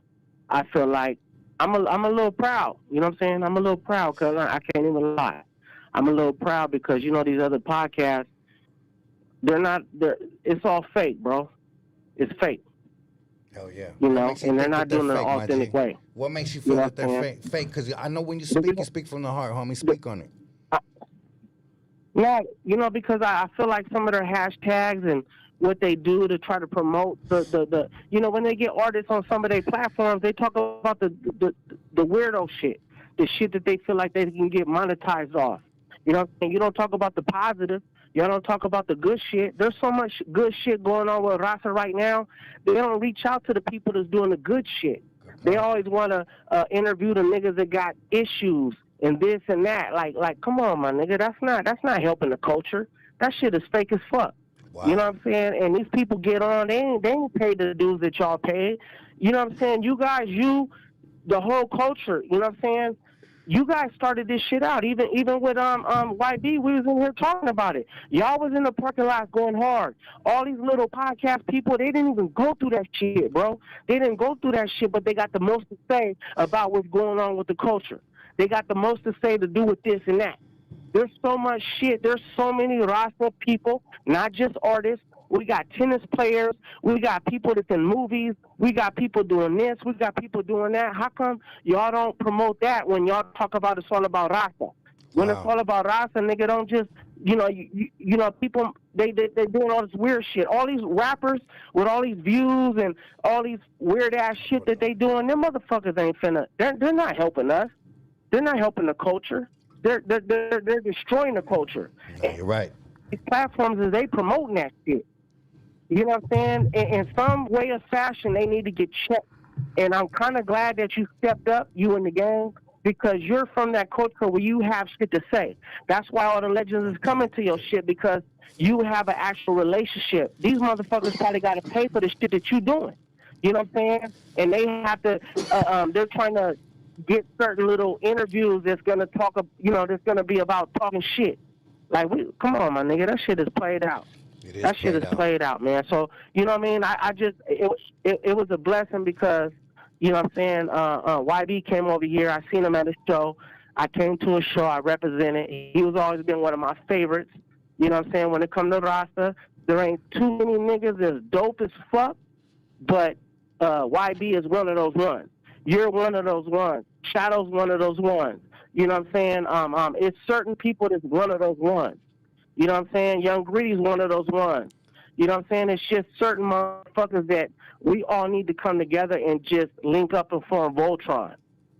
I feel like I'm a little proud. You know what I'm saying? I'm a little proud because I can't even lie. I'm a little proud because, you know, these other podcasts, it's all fake, bro. It's fake. Hell yeah. You know, and they're not doing it an authentic way. What makes you feel that they're fake? Because I know when you speak from the heart, homie. Speak on it. No, you know, because I feel like some of their hashtags and what they do to try to promote the you know, when they get artists on some of their platforms, they talk about the weirdo shit, the shit that they feel like they can get monetized off. You know, and you don't talk about the positive. Y'all don't talk about the good shit. There's so much good shit going on with Rasa right now. They don't reach out to the people that's doing the good shit. They always want to interview the niggas that got issues and this and that. Like, come on, my nigga. That's not helping the culture. That shit is fake as fuck. Wow. You know what I'm saying? And these people get on. They ain't paid the dues that y'all paid. You know what I'm saying? You guys, the whole culture. You know what I'm saying? You guys started this shit out. Even with YB, we was in here talking about it. Y'all was in the parking lot going hard. All these little podcast people, they didn't even go through that shit, bro. They didn't go through that shit, but they got the most to say about what's going on with the culture. They got the most to say to do with this and that. There's so much shit. There's so many Rasta people, not just artists. We got tennis players. We got people that's in movies. We got people doing this. We got people doing that. How come y'all don't promote that when y'all talk about it's all about Rasta? When it's all about Rasta, nigga, don't just, you know, people, they doing all this weird shit. All these rappers with all these views and all these weird-ass shit that they doing, them motherfuckers ain't finna, they're not helping us. They're not helping the culture. They're destroying the culture. No, you're right. These platforms, is they promoting that shit. You know what I'm saying? In some way or fashion, they need to get checked. And I'm kind of glad that you stepped up, you in the game, because you're from that culture where you have shit to say. That's why all the legends is coming to your shit, because you have an actual relationship. These motherfuckers probably got to pay for the shit that you doing. You know what I'm saying? And they have to, they're trying to get certain little interviews that's going to talk, you know, that's going to be about talking shit. Like, come on, my nigga, that shit is played out. That shit is played out, man. So, you know what I mean? I just, it was a blessing because, you know what I'm saying, YB came over here. I seen him at a show. I came to a show. I represented. He was always been one of my favorites. You know what I'm saying? When it comes to Rasta, there ain't too many niggas that's dope as fuck, but YB is one of those ones. You're one of those ones. Shadow's one of those ones. You know what I'm saying? It's certain people that's one of those ones. You know what I'm saying? Young Gritty's one of those ones. You know what I'm saying? It's just certain motherfuckers that we all need to come together and just link up and form Voltron.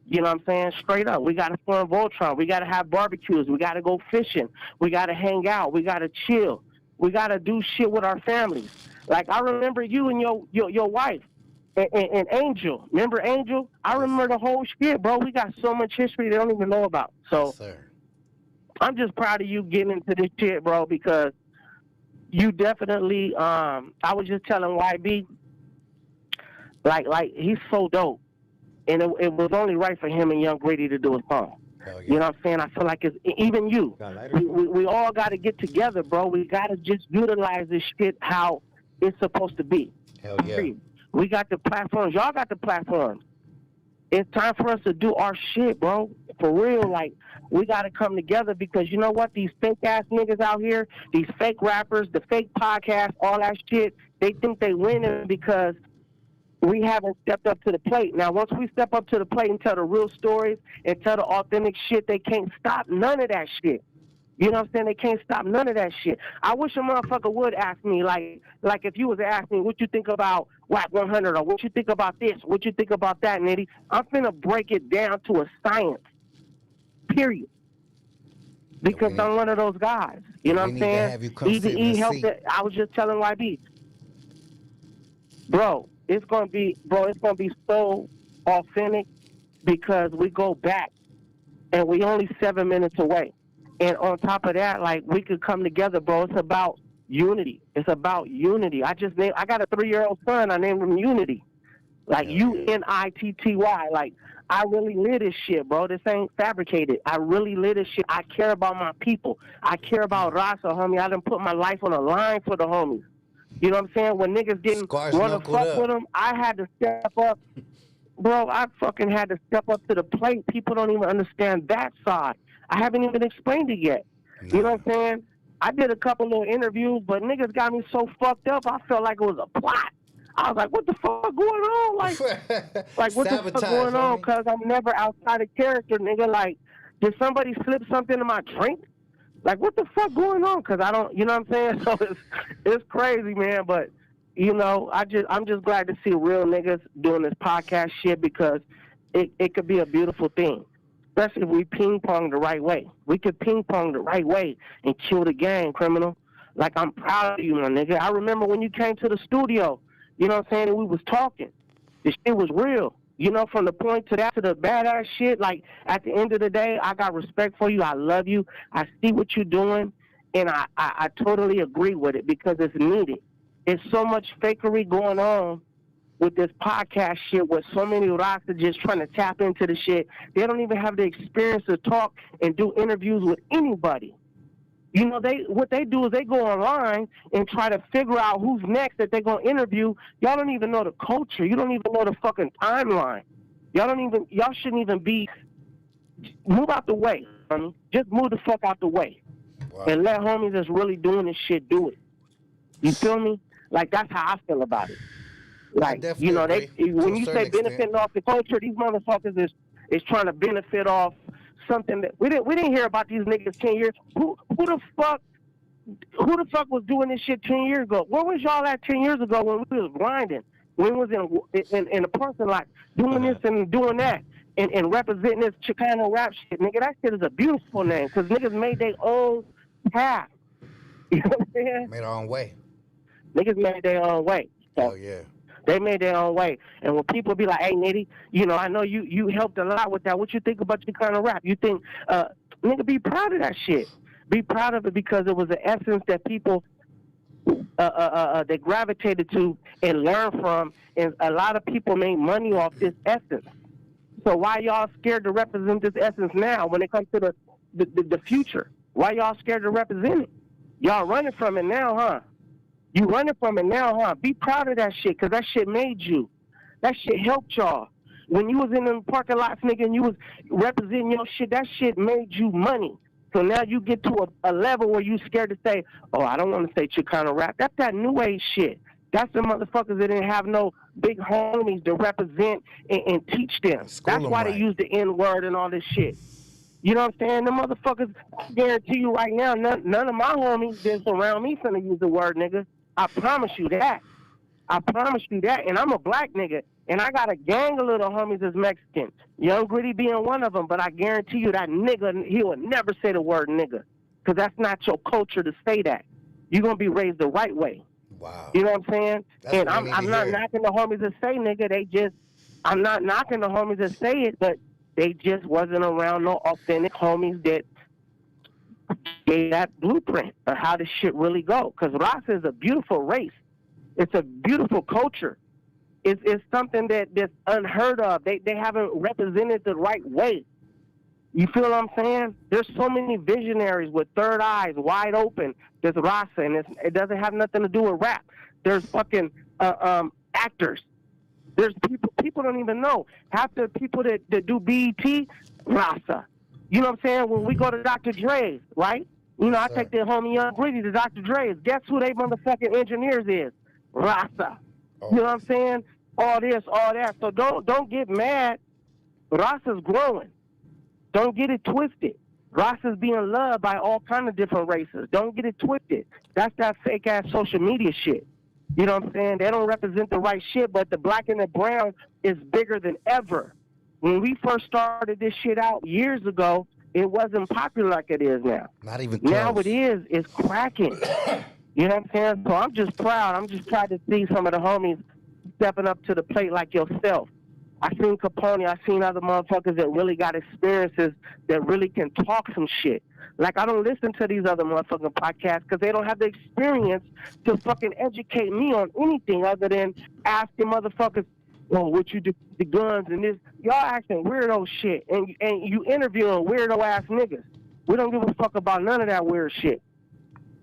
You know what I'm saying? Straight up. We got to form Voltron. We got to have barbecues. We got to go fishing. We got to hang out. We got to chill. We got to do shit with our families. Like, I remember you and your wife and Angel. Remember Angel? I remember the whole shit, bro. We got so much history they don't even know about. So, yes, I'm just proud of you getting into this shit, bro, because you definitely, I was just telling YB, like he's so dope. And it was only right for him and Young Grady to do a song. Yeah. You know what I'm saying? I feel like it's, even you, we all got to get together, bro. We got to just utilize this shit how it's supposed to be. Hell yeah. We got the platforms. Y'all got the platforms. It's time for us to do our shit, bro. For real, like, we got to come together because you know what? These fake-ass niggas out here, these fake rappers, the fake podcasts, all that shit, they think they winning because we haven't stepped up to the plate. Now, once we step up to the plate and tell the real stories and tell the authentic shit, they can't stop none of that shit. You know what I'm saying? They can't stop none of that shit. I wish a motherfucker would ask me, like if you was to ask me what you think about WAC 100 or what you think about this, what you think about that, Nitty. I'm finna break it down to a science, period. Because I'm one of those guys. You know what I'm saying? YBE helped it. I was just telling YB, bro, it's gonna be so authentic because we go back and we only 7 minutes away. And on top of that, like, we could come together, bro. It's about unity. It's about unity. I got a 3-year-old son. I named him Unity. Like, Unitty. Like, I really live this shit, bro. This ain't fabricated. I really live this shit. I care about my people. I care about Rasa, homie. I done put my life on the line for the homies. You know what I'm saying? When niggas didn't want to fuck with them, I had to step up. Bro, I fucking had to step up to the plate. People don't even understand that side. I haven't even explained it yet. No. You know what I'm saying? I did a couple little interviews, but niggas got me so fucked up, I felt like it was a plot. I was like, what the fuck going on? Like what the fuck going on? Because I'm never outside of character, nigga. Like, did somebody slip something in my drink? Like, what the fuck going on? Because I don't, you know what I'm saying? So it's crazy, man. But, you know, I'm just glad to see real niggas doing this podcast shit because it could be a beautiful thing. Especially if we ping-pong the right way. We could ping-pong the right way and kill the game, criminal. Like, I'm proud of you, my nigga. I remember when you came to the studio, you know what I'm saying, and we was talking. This shit was real. You know, from the point to that to the badass shit, like, at the end of the day, I got respect for you. I love you. I see what you're doing, and I totally agree with it because it's needed. It's so much fakery going on with this podcast shit where so many rocks are just trying to tap into the shit. They don't even have the experience to talk and do interviews with anybody. You know, what they do is they go online and try to figure out who's next that they're going to interview. Y'all don't even know the culture. You don't even know the fucking timeline. Y'all shouldn't even be, move out the way, honey. Just move the fuck out the way. Wow. And let homies that's really doing this shit do it. You feel me? Like, that's how I feel about it. Like, you know, when you say benefiting off the culture, these motherfuckers is trying to benefit off something that we didn't hear about these niggas 10 years. Who the fuck was doing this shit 10 years ago? Where was y'all at 10 years ago when we was grinding? When we was in the parking lot doing this and doing that and representing this Chicano rap shit, nigga? That shit is a beautiful name because niggas made their own path. You know what I'm saying? Made our own way. Niggas made their own way. So, yeah. They made their own way. And when people be like, hey, Nitty, you know, I know you helped a lot with that. What you think about your kind of rap? You think, nigga, be proud of that shit. Be proud of it because it was an essence that people they gravitated to and learned from. And a lot of people made money off this essence. So why y'all scared to represent this essence now when it comes to the future? Why y'all scared to represent it? Y'all running from it now, huh? You running from it now, huh? Be proud of that shit, because that shit made you. That shit helped y'all. When you was in the parking lots, nigga, and you was representing your shit, that shit made you money. So now you get to a level where you scared to say, oh, I don't want to say Chicano rap. That's that new age shit. That's the motherfuckers that didn't have no big homies to represent and teach them. That's why they use the N-word and all this shit. You know what I'm saying? The motherfuckers, I guarantee you right now, none of my homies that's around me finna use the word, nigga. I promise you that. I promise you that. And I'm a black nigga. And I got a gang of little homies that's Mexican. Young Gritty being one of them. But I guarantee you that nigga, he would never say the word nigga. Because that's not your culture to say that. You're going to be raised the right way. Wow. You know what I'm saying? That's and I'm not knocking the homies that say nigga. I'm not knocking the homies that say it. But they just wasn't around no authentic homies that gave that blueprint of how this shit really go. Because Rasa is a beautiful race. It's a beautiful culture. It's something that's unheard of. They haven't represented the right way. You feel what I'm saying? There's so many visionaries with third eyes wide open. There's Rasa, and it doesn't have nothing to do with rap. There's fucking actors. There's people People don't even know. Half the people that do BET, Rasa. You know what I'm saying? When we go to Dr. Dre's, right? You know, I take their homie Young Gritty to Dr. Dre's. Guess who they motherfucking engineers is? Rasa. You know what I'm saying? All this, all that. So don't get mad. Rasa's growing. Don't get it twisted. Rasa's being loved by all kind of different races. Don't get it twisted. That's that fake ass social media shit. You know what I'm saying? They don't represent the right shit, but the black and the brown is bigger than ever. When we first started this shit out years ago, it wasn't popular like it is now. Not even close. Now it is. It's cracking. You know what I'm saying? So I'm just proud. I'm just proud to see some of the homies stepping up to the plate like yourself. I seen Capone. I seen other motherfuckers that really got experiences that really can talk some shit. Like, I don't listen to these other motherfucking podcasts because they don't have the experience to fucking educate me on anything other than asking motherfuckers, well, what you do with the guns and this. Y'all asking weirdo shit, and you interviewing weirdo-ass niggas. We don't give a fuck about none of that weird shit.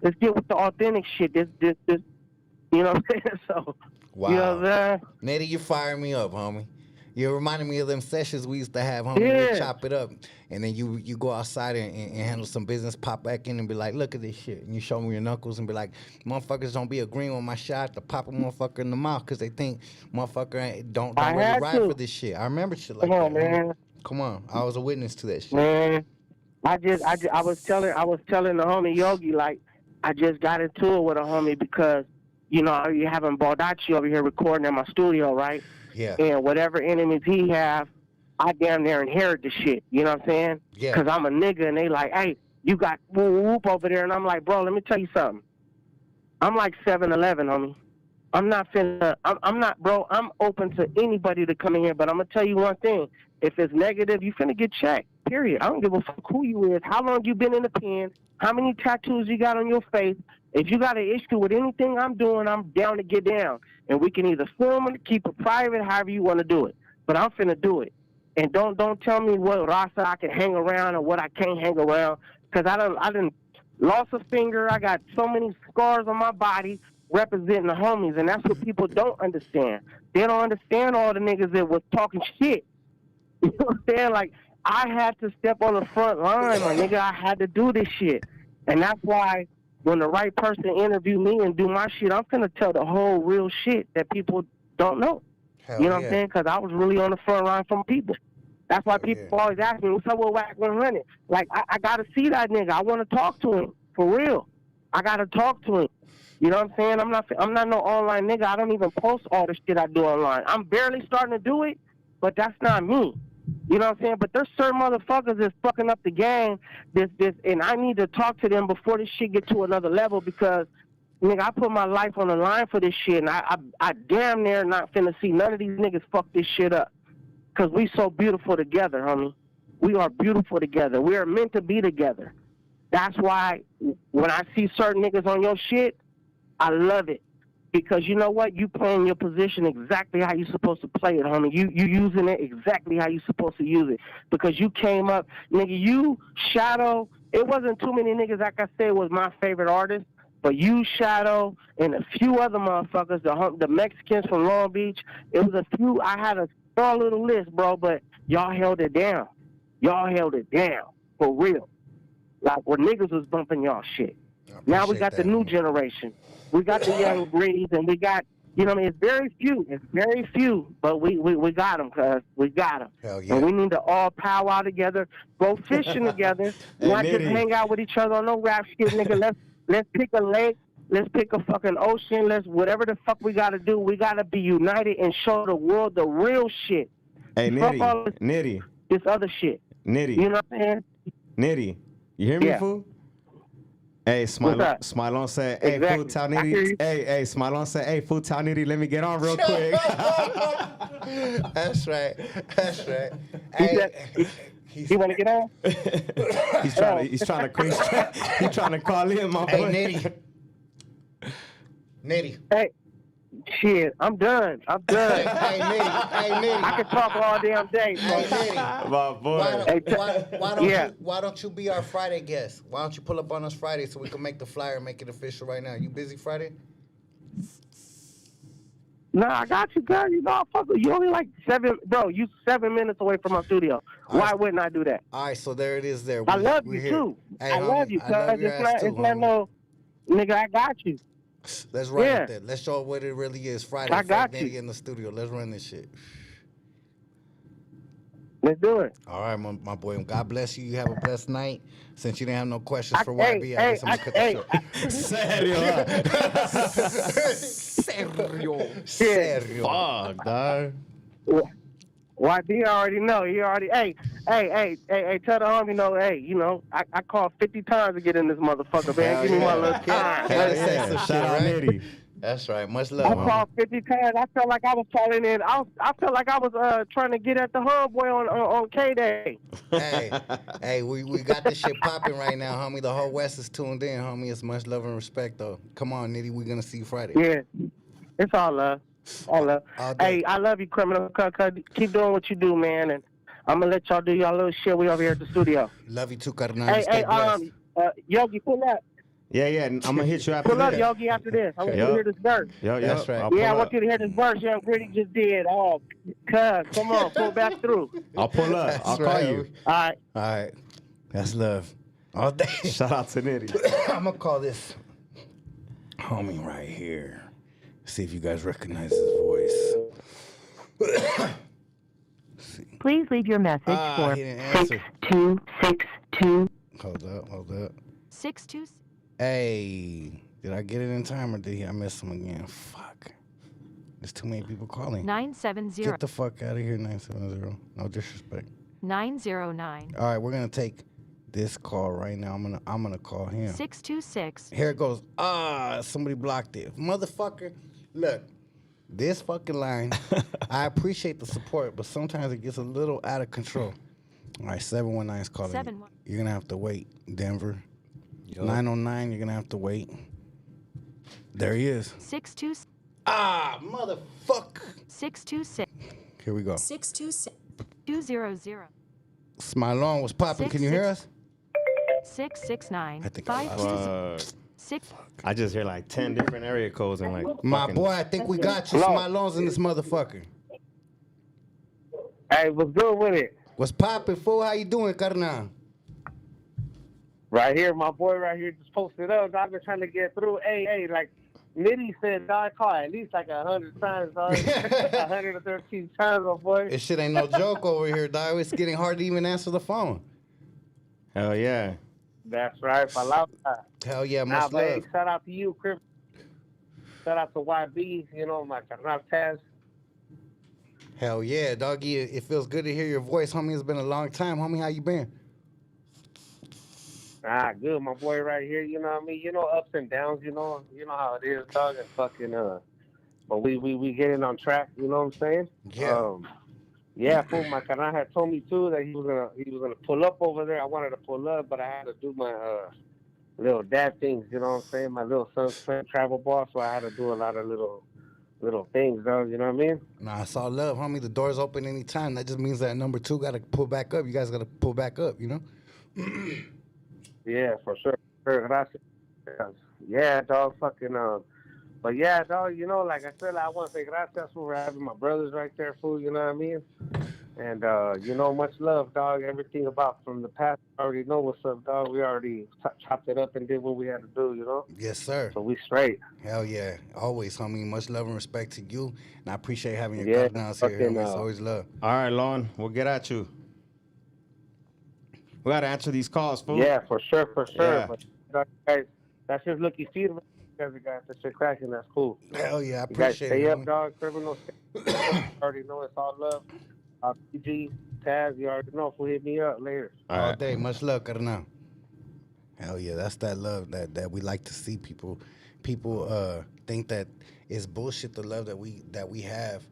Let's get with the authentic shit. This, you know what I'm saying? So, wow. You know what I'm saying? Nettie, you firing me up, homie. You reminded me of them sessions we used to have, homie. Yeah. We'd chop it up, and then you go outside and handle some business, pop back in and be like, look at this shit. And you show me your knuckles and be like, motherfuckers don't be agreeing with my shot to pop a motherfucker in the mouth because they think motherfucker don't really ride for this shit. I remember shit like Come that. on, man. Come on. I was a witness to that shit. Man, I was telling the homie Yogi, like, I just got into it with a homie because, you know, you're having Baldacci over here recording in my studio, right? Yeah. And whatever enemies he have, I damn near inherit the shit. You know what I'm saying? Yeah. Because I'm a nigga, and they like, hey, you got whoop whoop over there. And I'm like, bro, let me tell you something. I'm like 7-Eleven, homie. I'm not bro, I'm open to anybody to come in here, but I'm going to tell you one thing. If it's negative, you finna get checked, period. I don't give a fuck who you is, how long you been in the pen, how many tattoos you got on your face. If you got an issue with anything I'm doing, I'm down to get down. And we can either film it, keep it private, however you want to do it. But I'm finna do it. And don't tell me what Rasa I can hang around or what I can't hang around. Because I done lost a finger. I got so many scars on my body representing the homies. And that's what people don't understand. They don't understand all the niggas that was talking shit. You know what I'm saying? Like, I had to step on the front line, my nigga. I had to do this shit. And that's why when the right person interview me and do my shit, I'm finna tell the whole real shit that people don't know. Hell you know what I'm saying? Because I was really on the front line from people. That's why people always ask me, what's up with Whack 100? Like, I got to see that nigga. I want to talk to him, for real. I got to talk to him. You know what I'm saying? I'm not no online nigga. I don't even post all the shit I do online. I'm barely starting to do it, but that's not me. You know what I'm saying? But there's certain motherfuckers that's fucking up the game. And I need to talk to them before this shit get to another level because, nigga, I put my life on the line for this shit, and I damn near not finna see none of these niggas fuck this shit up. Because we so beautiful together, homie. We are beautiful together. We are meant to be together. That's why when I see certain niggas on your shit, I love it. Because you know what? You playing your position exactly how you supposed to play it, homie. You using it exactly how you supposed to use it. Because you came up, nigga, you, Shadow, it wasn't too many niggas, like I said, was my favorite artist. But you, Shadow, and a few other motherfuckers, the Mexicans from Long Beach, it was a few. I had a small little list, bro, but y'all held it down. Y'all held it down, for real. Like, where niggas was bumping y'all shit. Now we got the new generation. We got the young breeds, and we got, you know what I mean? It's very few, but we got them, cuz. We got them. Hell yeah. And we need to all powwow together, go fishing together, not just hang out with each other on no rap shit, nigga. Let's pick a lake. Let's pick a fucking ocean. Let's, whatever the fuck we got to do, we got to be united and show the world the real shit. Hey, Nitty. This other shit. Nitty. You know what I'm saying? Nitty. You hear me, Yeah. fool? Hey, Smilon said, hey, Exactly. fool, tell Nitty. Hey, Smilon said, hey, fool, tell Nitty, let me get on real quick. That's right. He want to get on? He's trying to call in, my boy. Hey, Nitty. Hey, shit, I'm done. Hey, Nitty. I can talk all damn day. Hey, Nitty. My boy. Why don't you be our Friday guest? Why don't you pull up on us Friday so we can make the flyer and make it official right now? You busy Friday? Nah, I got you, girl. You know, I fuck with you. Only like 7, bro. You 7 minutes away from my studio. Why wouldn't I do that? All right, so there it is. There. I love we're you here. too. Hey, I homie, love you, I love cuz your it's ass not, too, it's not homie. no, nigga. I got you. Let's run Yeah. with that. Let's show what it really is. Friday, I got Friday you. in the studio. Let's run this shit. Let's do it. All right, my boy. God bless you. You have a blessed night. Since you didn't have no questions for YB, I Hey, guess I'm gonna cut the show. Serio. Serio. Fuck, dog. YB already know. He already. Hey, tell the homie, hey, I called 50 times to get in this motherfucker, man. Hell Give me my yeah. little time. Gotta Hell say yeah. some Shout shit, out right? Nitty. That's right. Much I love, homie. called 50 times. I felt like I was calling in. I felt like I was trying to get at the homeboy on K-Day. Hey, we got this shit popping right now, homie. The whole West is tuned in, homie. It's much love and respect, though. Come on, Nitty. We're gonna see you Friday. Yeah, it's all love. All love. All day. Hey, I love you, criminal. Keep doing what you do, man. And I'm gonna let y'all do y'all little shit. We over here at the studio. Love you too, Carnal. Hey, Stay blessed. Yogi, pull up. Yeah, I'm gonna hit you after Pull up, this. Yogi, after this. I want you to hear this verse. That's right. Yeah, I want you to hear this verse Young Gritty just did. Oh, cuz, come on, pull back through. I'll pull up. That's I'll call right. you. All right. All right. That's love. All day. Shout out to Nitty. I'm gonna call this homie right here. See if you guys recognize his voice. Please leave your message for He didn't answer. 6262. Hold up. 62. Hey, did I get it in time or did I miss him again? Fuck. There's too many people calling. 970. Get the fuck out of here, 970. No disrespect. 909. All right, we're gonna take this call right now. I'm gonna call him. 626. Here it goes. Somebody blocked it. Motherfucker. Look, this fucking line, I appreciate the support, but sometimes it gets a little out of control. All right, 719 is calling. 71. You're gonna have to wait, Denver. 909, you're gonna have to wait. There he is. 626. Motherfucker. 626. Here we go. 626. 200. Smilon was popping. Can you hear us? 669. I think I lost 6. I just hear like 10 different area codes and like. My fucking- boy, I think we got you. Smilon's in this motherfucker. Hey, what's good with it? What's popping, fool? How you doing, Carnal? Right here, my boy right here just posted up. I've been trying to get through. Hey, like Nitty said, I call at least like 100 times, dog. 113 times, my boy. This shit ain't no joke over here, dog. It's getting hard to even answer the phone. Hell yeah. That's right, Palapa. Hell yeah, Nah, much but hey, love. shout out to you, Chris. Shout out to YB, my Carnal Taz. Hell yeah, doggy. It feels good to hear your voice, homie. It's been a long time, homie. How you been? Good, my boy right here, you know what I mean? Ups and downs, you know how it is, dog, and fucking, but we getting on track, you know what I'm saying? Yeah. Fool, my Carnal had told me too that he was gonna pull up over there. I wanted to pull up, but I had to do my little dad things, you know what I'm saying? My little son's travel ball, so I had to do a lot of little things, dog, you know what I mean? Nah, it's all love, homie. The door's open anytime. That just means that number 2 got to pull back up. You guys got to pull back up, you know? Yeah, for sure. Gracias. Yeah, dog, fucking, but yeah, dog, like I said, I want to say gracias for having my brothers right there, fool, you know what I mean? And, much love, dog. Everything about from the past, I already know what's up, dog. We already chopped it up and did what we had to do, you know? Yes, sir. So we straight. Hell yeah. Always, homie. Much love and respect to you. And I appreciate having your Yeah, Cardinals here, fucking, homie. It's always love. All right, Lon, we'll get at you. We gotta answer these calls, fool. Yeah, for sure. Yeah. But, guys, that's just lucky feet. Guys, that shit cracking. That's cool. Hell yeah. I You guys appreciate stay it, up, homie. dog. Criminal. Already know it's all love. PG, Taz, you already know. Hit me up later. All day. Much love, Carnal. Hell yeah. That's that love that we like to see. People think that it's bullshit, the love that we have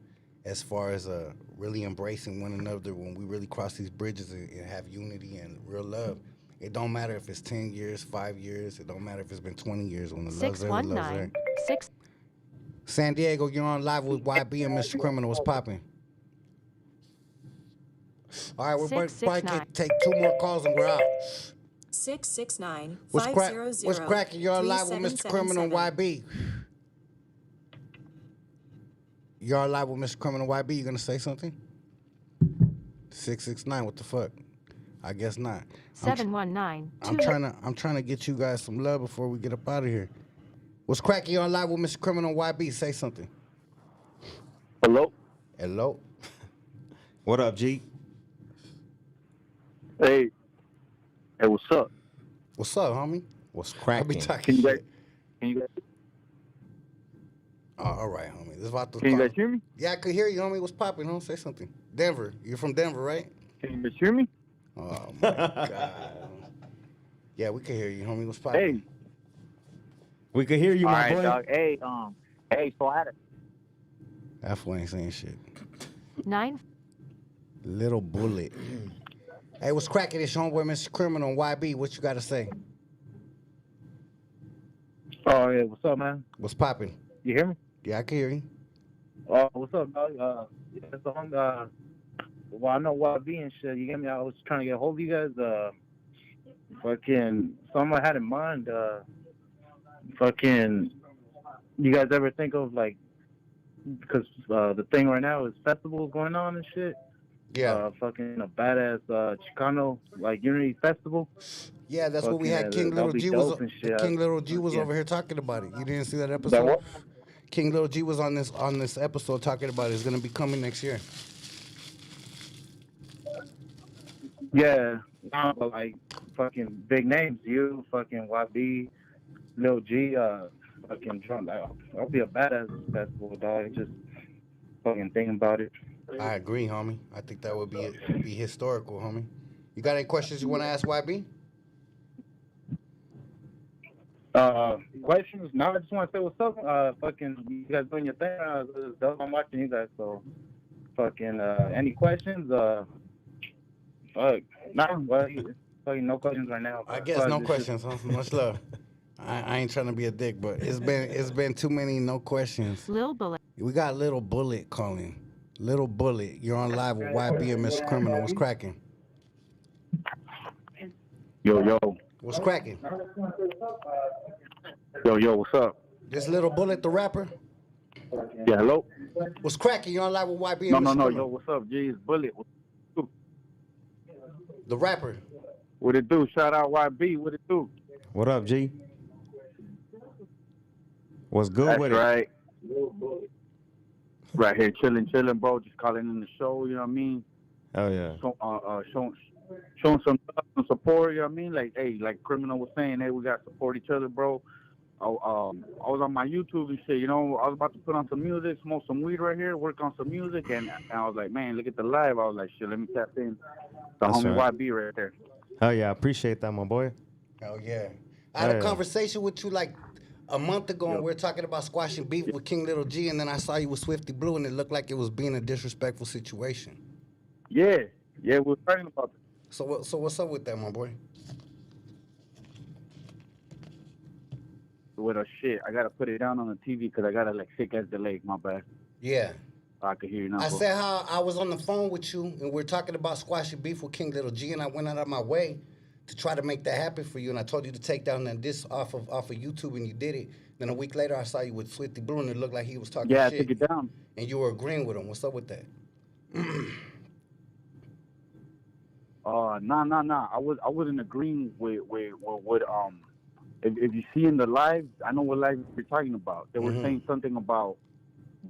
as far as really embracing one another when we really cross these bridges and have unity and real love. It don't matter if it's 10 years, 5 years. It don't matter if it's been 20 years. When the love's there, the love's there. 619. San Diego, you're on live with YB and Mr. Criminal. What's popping? All right, we're probably 669. take 2 more calls and we're out. 669 What's 500 What's cracking? You're on live with Mr. Criminal and YB. You're on live with Mr. Criminal YB. You gonna say something? 669. What the fuck? I guess not. 719. I'm trying to get you guys some love before we get up out of here. What's cracking? You're on live with Mr. Criminal YB. Say something. Hello? Hello. What up, G? Hey. Hey, what's up? What's up, homie? What's I be cracking? talking shit. Can you guys, Oh, all right, homie. This is about to can you guys hear me? Yeah, I could hear you, homie. What's popping, homie? Say something. Denver. You're from Denver, right? Can you guys hear me? Oh, my God. Yeah, we can hear you, homie. What's popping? Hey. We can hear you, All my right, boy. dog. Hey, so I had a... That fool ain't saying shit. 9. Little bullet. Hey, what's cracking? It's your homeboy, Mr. Criminal YB. What you got to say? Oh, yeah, what's up, man? What's popping? You hear me? Yeah, I can hear you. What's up, dog? Yeah, so I'm, well, I know YB and shit. You get me? I was trying to get a hold of you guys. Fucking, something I had in mind. Fucking, you guys ever think of, like, because the thing right now is festivals going on and shit. Yeah. Fucking a badass Chicano, like, Unity Festival. Yeah, that's what we had. King Little G was King Little G was over here talking about it. You didn't see that episode? what? King Little G was on this episode talking about it. It's gonna be coming next year. Yeah, but like fucking big names, you fucking YB, Lil G, fucking Trump. I'll be a badass festival, dog. Just fucking thinking about it. I agree, homie. I think that would be historical, homie. You got any questions you want to ask YB? Questions? No, I just want to say what's up. Fucking, you guys doing your thing. I'm watching you guys, so fucking, any questions? Fuck. No, well, fucking no questions right now. I guess no questions, huh? Much love. I ain't trying to be a dick, but it's been too many no questions. Lil Bullet. We got Little Bullet calling. Little Bullet, you're on live with YB and Mr. Criminal. What's cracking? Yo. What's cracking? Yo, what's up? This Little Bullet, the rapper? Yeah, hello? What's cracking? You're on live with YB and Mr. No, Criminal. yo, what's up, G? It's Bullet. The rapper. What it do? Shout out YB. What it do? What up, G? What's good That's with right. Right here, chilling, bro. Just calling in the show, you know what I mean? Oh, yeah. So, showing some love and support, you know what I mean? Like, hey, like Criminal was saying, hey, we got to support each other, bro. I was on my YouTube and shit, you know, I was about to put on some music, smoke some weed right here, work on some music, and I was like, man, look at the live. I was like, shit, let me tap in. The That's homie right. YB right there. Oh, yeah. I appreciate that, my boy. Hell yeah. I had a Yeah. conversation with you like a month ago, and we were talking about squashing beef with King Little G, and then I saw you with Swifty Blue, and it looked like it was being a disrespectful situation. Yeah, we were talking about that. So what's up with that, my boy? With a shit, I gotta put it down on the TV because I got a like sick ass delay. My bad. Yeah. I could hear you now. I bro. said how I was on the phone with you, and we are talking about squashing beef with King Little G, and I went out of my way to try to make that happen for you, and I told you to take down that disc off of YouTube, and you did it. Then a week later, I saw you with Swifty Blue, and it looked like he was talking Yeah, shit. I took it down. And you were agreeing with him. What's up with that? Nah. I wasn't agreeing with if you see in the live, I know what live you're talking about. They were saying something about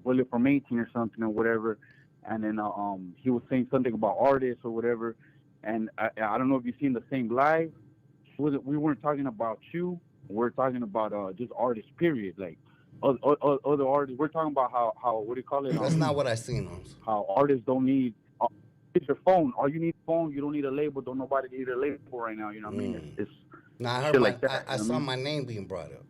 Bullet from 18 or something or whatever, and then he was saying something about artists or whatever, and I don't know if you've seen the same live. We weren't talking about you. We're talking about just artists, period. Like other artists. We're talking about how what do you call it? That's not what I seen, Holmes. How artists don't need. It's your phone. All you need a phone. You don't need a label. Don't nobody need a label right now. You know what I mean? It's Nah, I heard shit like that. I saw my name being brought up.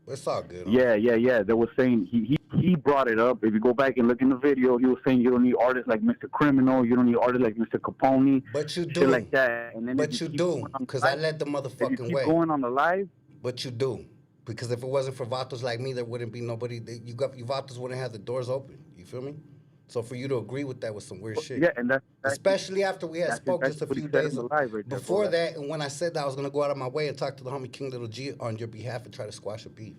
It's all good. Yeah. They were saying he brought it up. If you go back and look in the video, he was saying you don't need artists like Mr. Criminal. You don't need artists like Mr. Capone. But you do. Shit like that. And then But you do, because I led the motherfucking if you keep way. going on the live. But you do, because if it wasn't for vatos like me, there wouldn't be nobody. You vatos wouldn't have the doors open. You feel me? So for you to agree with that was some weird shit. Yeah, and that's especially after we had spoke just a few days before bro. that, and when I said that I was gonna go out of my way and talk to the homie King Little G on your behalf and try to squash a beef.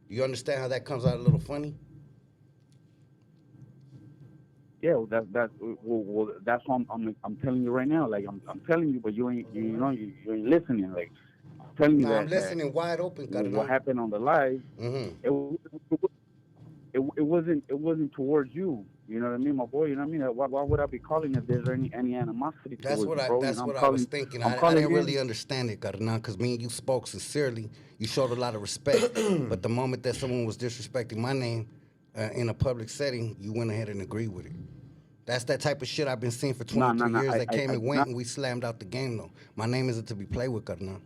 You understand how that comes out a little funny? Yeah, well, that's what I'm telling you right now. Like I'm telling you, but you ain't you ain't listening. Like I'm telling you Nah, I'm that listening wide open, what carnal. happened on the live, Mm-hmm. it wasn't towards you. You know what I mean, my boy. You know what I mean. Why would I be calling if there's any animosity towards you, bro? You That's know, what I was thinking. I'm I calling didn't in. really understand it, carnal, because me and you spoke sincerely. You showed a lot of respect, but the moment that someone was disrespecting my name in a public setting, you went ahead and agreed with it. That's that type of shit I've been seeing for Nah, nah, 23 nah. years that came I and went, not and we slammed out the game, though. My name isn't to be played with, carnal.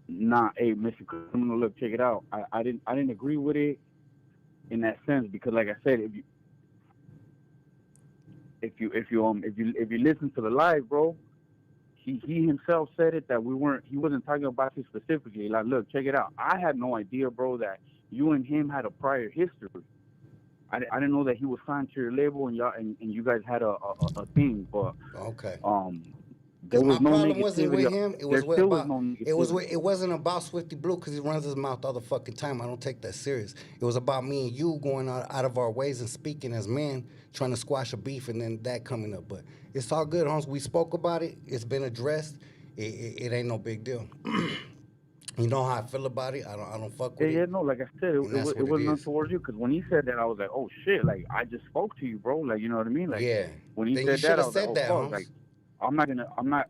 nah. Hey, Mr. Criminal, look, check it out. I didn't agree with it in that sense because, like I said, if you listen to the live, bro, he himself said it that he wasn't talking about you specifically. Like, look, check it out. I had no idea, bro, that you and him had a prior history. I didn't know that he was signed to your label and y'all and you guys had a thing, but Okay. there Because was my no problem wasn't negativity. with him. It There was with still was about. no negativity. It wasn't about Swifty Blue because he runs his mouth all the fucking time. I don't take that serious. It was about me and you going out of our ways and speaking as men, trying to squash a beef, and then that coming up. But it's all good, Holmes. We spoke about it. It's been addressed. It ain't no big deal. You know how I feel about it. I don't fuck Yeah, with it, yeah, no, like I said, and that's it what it wasn't none is. towards you because when he said that, I was like, oh shit, like I just spoke to you, bro. Like, you know what I mean? Like Yeah. when he Then you said should that, I have was like, said oh that, fuck, like Holmes. I'm not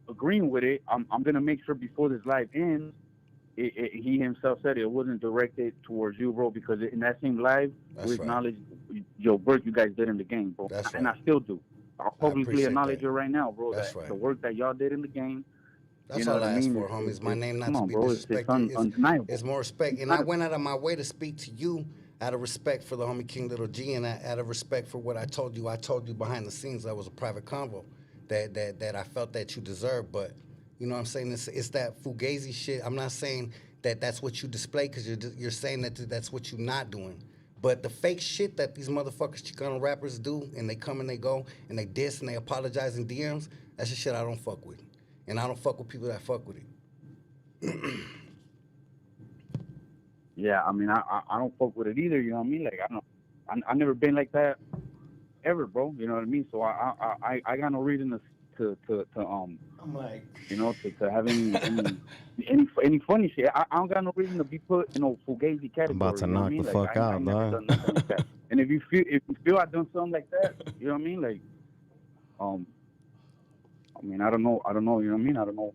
agreeing with it. I'm gonna make sure before this live ends, he himself said it wasn't directed towards you, bro, because in that same live, we That's right. acknowledged your work you guys did in the game, bro, That's and right. I still do. I'll I publicly appreciate acknowledge that. it right now, bro, That's that right. the work that y'all did in the game, you That's know all what I I ask mean, for, homies. My is name not come to on, be bro, it's disrespected. It's undeniable. more respect. And I Undeniable. went out of my way to speak to you out of respect for the homie King Little G and out of respect for what I told you. I told you behind the scenes that was a private convo that I felt that you deserved. But you know what I'm saying? It's that fugazi shit. I'm not saying that that's what you display because you're saying that that's what you're not doing. But the fake shit that these motherfuckers Chicano rappers do, and they come and they go, and they diss and they apologize in DMs, that's the shit I don't fuck with. And I don't fuck with people that fuck with it. Yeah, I mean, I don't fuck with it either. You know what I mean? Like I never been like that ever, bro. You know what I mean? So I got no reason to I'm like, to have any funny shit. I don't got no reason to be put in no fugazi category. I'm about to you know what I knock mean? the Like fuck I out, never dog. done nothing like that. And if you feel I done something like that, you know what I mean? Like I mean I don't know. You know what I mean? I don't know.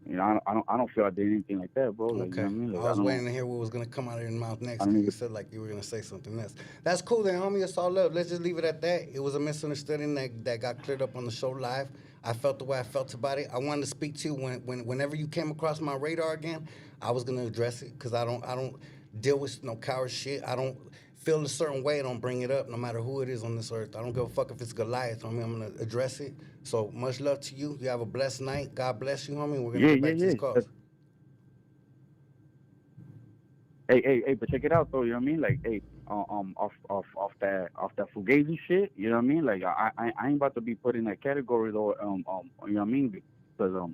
You know, I don't feel I did anything like that, bro. Like, you know Okay. what I mean? Like, I was waiting to hear what was gonna come out of your mouth I next don't because even. you said like you were gonna say something else. That's cool then, homie. It's all love. Let's just leave it at that. It was a misunderstanding that got cleared up on the show live. I felt the way I felt about it. I wanted to speak to you whenever you came across my radar again. I was gonna address it because I don't deal with no coward shit. I don't feel a certain way. I don't bring it up no matter who it is on this earth. I don't give a fuck if it's Goliath. Homie, I'm gonna address it. So much love to you. You have a blessed night. God bless you, homie. We're gonna get back to these calls. Hey, but check it out though. You know what I mean? Like, hey, off that fugazi shit. You know what I mean? Like, I ain't about to be put in that category though. You know what I mean? Because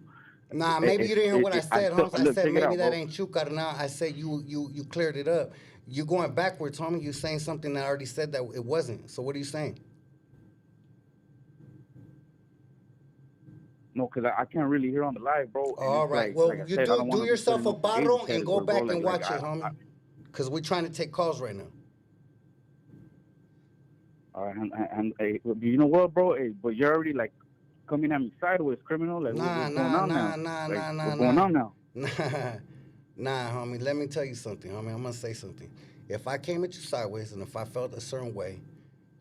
Nah, maybe you didn't hear what I said, Holmes. I look, said check it maybe out, that bro. ain't you, Carnal. I said you cleared it up. You going backwards, homie. You saying something that I already said that it wasn't. So what are you saying? No, because I can't really hear on the live, bro. And All it's right. like, Well, like I you said, I don't do want to be put yourself in a no fugazi bottle and go category, bro. back and Like watch it, homie. Because we're trying to take calls right now. all right, and hey, you know what, bro? Hey, but you're already like coming at me sideways, criminal. Like, what's going on now? What's going on now? Nah, homie. Let me tell you something, homie. I'm gonna say something. If I came at you sideways and if I felt a certain way,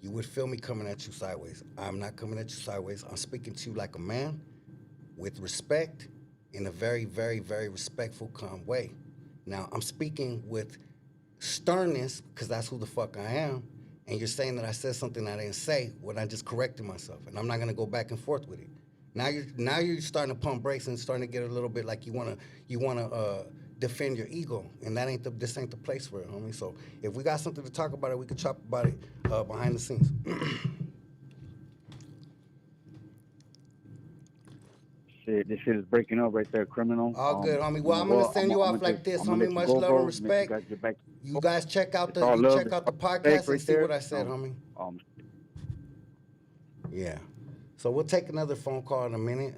you would feel me coming at you sideways. I'm not coming at you sideways. I'm speaking to you like a man with respect in a very, very, very respectful, calm way. Now, I'm speaking with sternness because that's who the fuck I am. And you're saying that I said something I didn't say when I just corrected myself. And I'm not gonna go back and forth with it. Now you're starting to pump brakes and starting to get a little bit like you wanna defend your ego, and this ain't the place for it, homie. So if we got something to talk about it, we could talk about it behind the scenes. This shit is breaking up right there, criminal. All good, homie. Well, I'm gonna send you off like this, homie. Much love and respect. You guys check out the podcast and see what I said, homie. Yeah. So we'll take another phone call in a minute.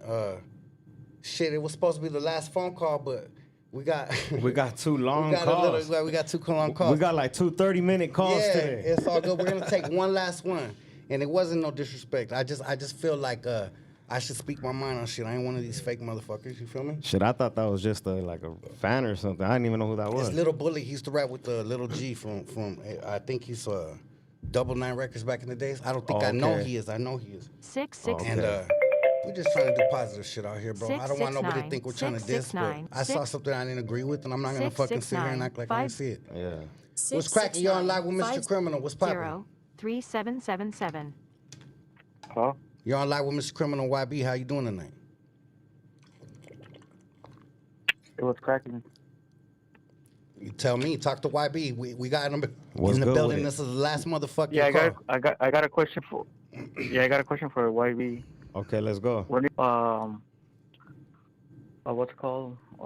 Shit, it was supposed to be the last phone call, but we got two long calls. We got two long calls. We got like 2 30-minute calls today. It's all good. We're gonna take one last one, and it wasn't no disrespect. I just feel like I should speak my mind on shit. I ain't one of these fake motherfuckers. You feel me? Shit, I thought that was just like a fan or something. I didn't even know who that was. It's Little Bully. He used to rap with Little G from I think he's Double 9 Records back in the days. I don't think I know he is. I know he is. 669. And we're just trying to do positive shit out here, bro. I don't want nobody to think we're trying to diss, but I saw something I didn't agree with, and I'm not gonna fucking sit here and act like I didn't see it. Yeah. What's cracking? You're on live with Mr. Criminal. What's poppin'? 3777. Huh? You're on live with Mr. Criminal YB. How you doing tonight? What's cracking? You tell me. Talk to YB. We got him What's in the good building. with it? This is the last motherfucking Yeah, call. I got a question for. Yeah, I got a question for YB. Okay, let's go. What what's it called? I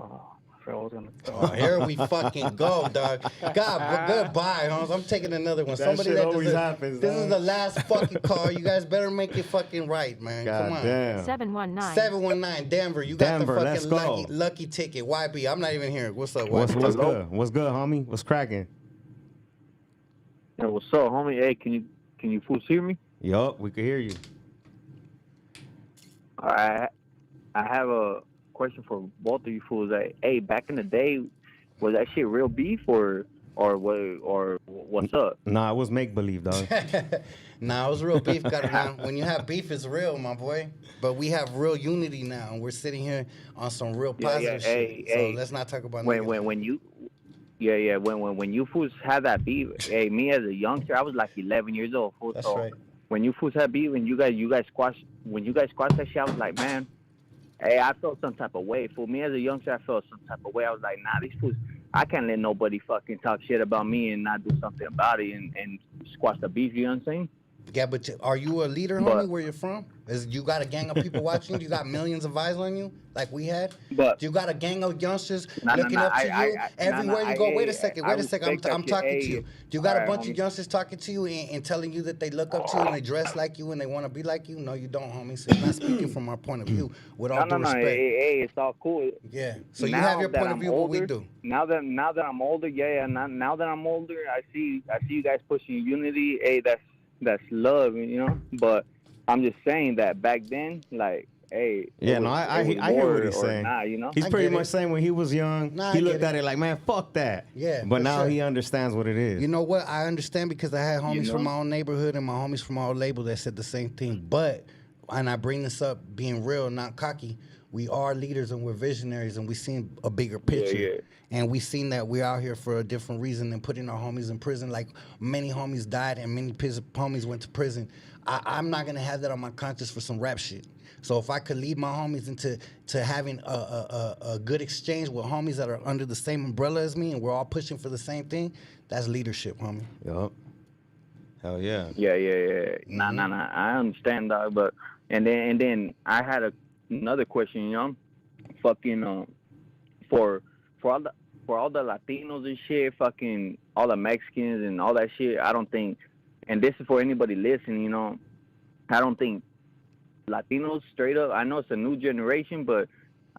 forgot what I was gonna. Oh, here we fucking go, dog. God, goodbye, Holmes. I'm taking another one. Somebody shit that always happens, This dog. is the last fucking call. You guys better make it fucking right, man. God Come on. damn. 719. 719 Denver. You got Denver, the let's fucking go. lucky ticket. YB. I'm not even here. What's up, YB? What's good? What's good, homie? What's cracking? Hey, what's up, homie? Hey, can you fools hear me? Yup, we can hear you. I have a question for both of you fools. Hey, back in the day, was that shit real beef or what's up? Nah, it was make believe, dog. Nah, it was real beef, man. When you have beef, it's real, my boy. But we have real unity now, and we're sitting here on some real positive shit. So let's not talk about when you fools had that beef. Hey, me as a youngster, I was like 11 years old. Fool, That's so right. when you fools had beef, when you guys squashed that shit, I was like, man, hey, I felt some type of way. For me as a youngster, I felt some type of way. I was like, nah, these fools, I can't let nobody fucking talk shit about me and not do something about it and squash the beef. You know what I'm saying? Yeah, but are you a leader, homie, where you're from? You got a gang of people watching you? You got millions of eyes on you, like we had? But you got a gang of youngsters looking up to you everywhere you go? Wait a second. I'm talking to you. You got a bunch of youngsters talking to you and telling you that they look up to you and they dress like you and they want to be like you? No, you don't, homie. So you're not speaking from our point of view. With all due respect. Hey, it's all cool. Yeah. So you have your point of view, what we do. Now that I'm older, now that I'm older, I see you guys pushing unity. Hey, that's love, you know. But I'm just saying that back then, like, hey. Yeah, no, I hear what he's saying. Nah, you know? He's pretty much saying when he was young, he looked at it like, man, fuck that. Yeah. But now he understands what it is. You know what? I understand because I had homies from my own neighborhood and my homies from our label that said the same thing. But, and I bring this up being real, not cocky, we are leaders and we're visionaries and we seen a bigger picture. Yeah. And we seen that we're out here for a different reason than putting our homies in prison. Like many homies died and many homies went to prison. I'm not gonna have that on my conscience for some rap shit. So if I could lead my homies into having a good exchange with homies that are under the same umbrella as me and we're all pushing for the same thing, that's leadership, homie. Yup. Hell yeah. Yeah. Nah. I understand that, but and then I had another question, you know, fucking for all the Latinos and shit, fucking all the Mexicans and all that shit. I don't think, and this is for anybody listening, you know, I don't think Latinos straight up. I know it's a new generation, but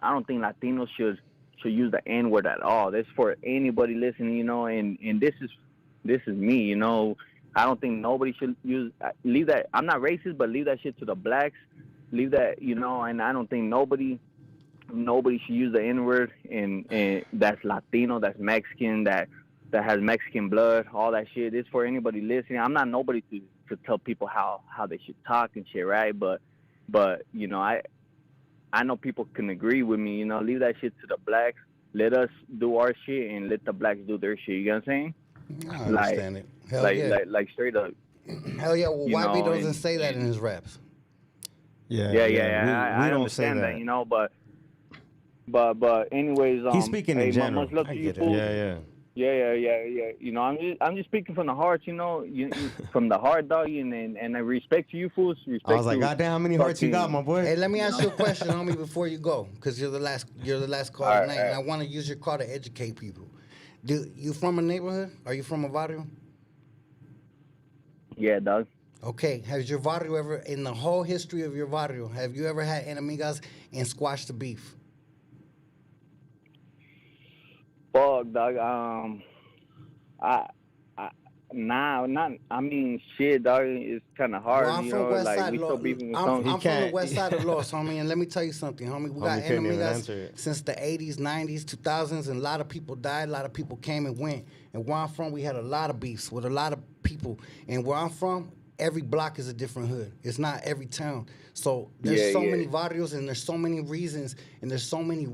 I don't think Latinos should use the N word at all. This is for anybody listening, you know, and this is me, you know. I don't think nobody should leave that. I'm not racist, but leave that shit to the blacks. Leave that, you know, and I don't think nobody should use the N-word, and that's Latino, that's Mexican, that has Mexican blood, all that shit. It's for anybody listening. I'm not nobody to tell people how they should talk and shit, right? But you know, I know people can agree with me, you know, leave that shit to the blacks. Let us do our shit and let the blacks do their shit. You know what I'm saying? I understand it. Hell yeah. Like straight up. Hell yeah. Well, YB doesn't say that in his raps. Yeah. I don't understand say that, you know, but anyways, he's speaking in general. Much love to you, Yeah. Yeah. You know, I'm just speaking from the heart. You know, from the heart, dog. And I respect to you fools. Respect I was like, to goddamn, how many hearts you got, my boy? Hey, let me ask you a question, homie, before you go, because you're the last call All right, tonight, and I want to use your call to educate people. You from a neighborhood? Are you from a barrio? Yeah, dog. Okay, has your barrio ever, in the whole history of your barrio, have you ever had enemigas and squashed the beef? Fuck, dog. Not. I mean, shit, dog. It's kind of hard, Well, I'm you from know. West Like Side. we still beefing with I'm some. from the can't- West Side of Los, homie, and let me tell you something, homie. We got Homie couldn't even enemigas answer it. since the 80s, 90s, 2000s, and a lot of people died. A lot of people came and went. And where I'm from, we had a lot of beefs with a lot of people. And where I'm from, every block is a different hood. It's not every town. So there's so many barrios, and there's so many reasons, and there's so many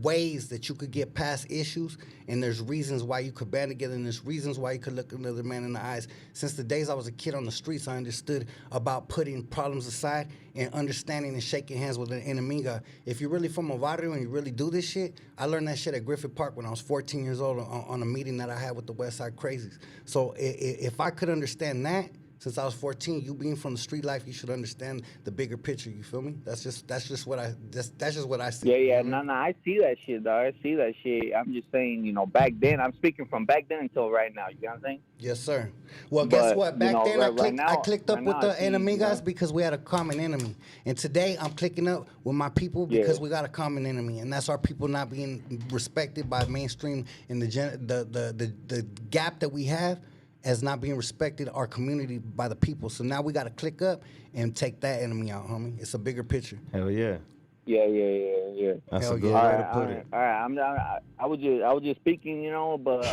ways that you could get past issues, and there's reasons why you could band together, and there's reasons why you could look another man in the eyes. Since the days I was a kid on the streets, I understood about putting problems aside and understanding and shaking hands with an enemiga. If you're really from a barrio and you really do this shit, I learned that shit at Griffith Park when I was 14 years old on a meeting that I had with the West Side Crazies. So if I could understand that, since I was 14, you being from the street life, you should understand the bigger picture. You feel me? That's just what I see. Yeah. No, I see that shit, dog. I see that shit. I'm just saying, you know, back then. I'm speaking from back then until right now. You know what I'm saying? Yes, sir. Well, guess what? Back then, I clicked up with the enemigas because we had a common enemy. And today, I'm clicking up with my people because we got a common enemy. And that's our people not being respected by mainstream and the gap that we have as not being respected our community by the people. So now we got to click up and take that enemy out, homie. It's a bigger picture. Hell yeah. Yeah. That's Hell a good yeah. way to put it. All right. I was just speaking, you know, but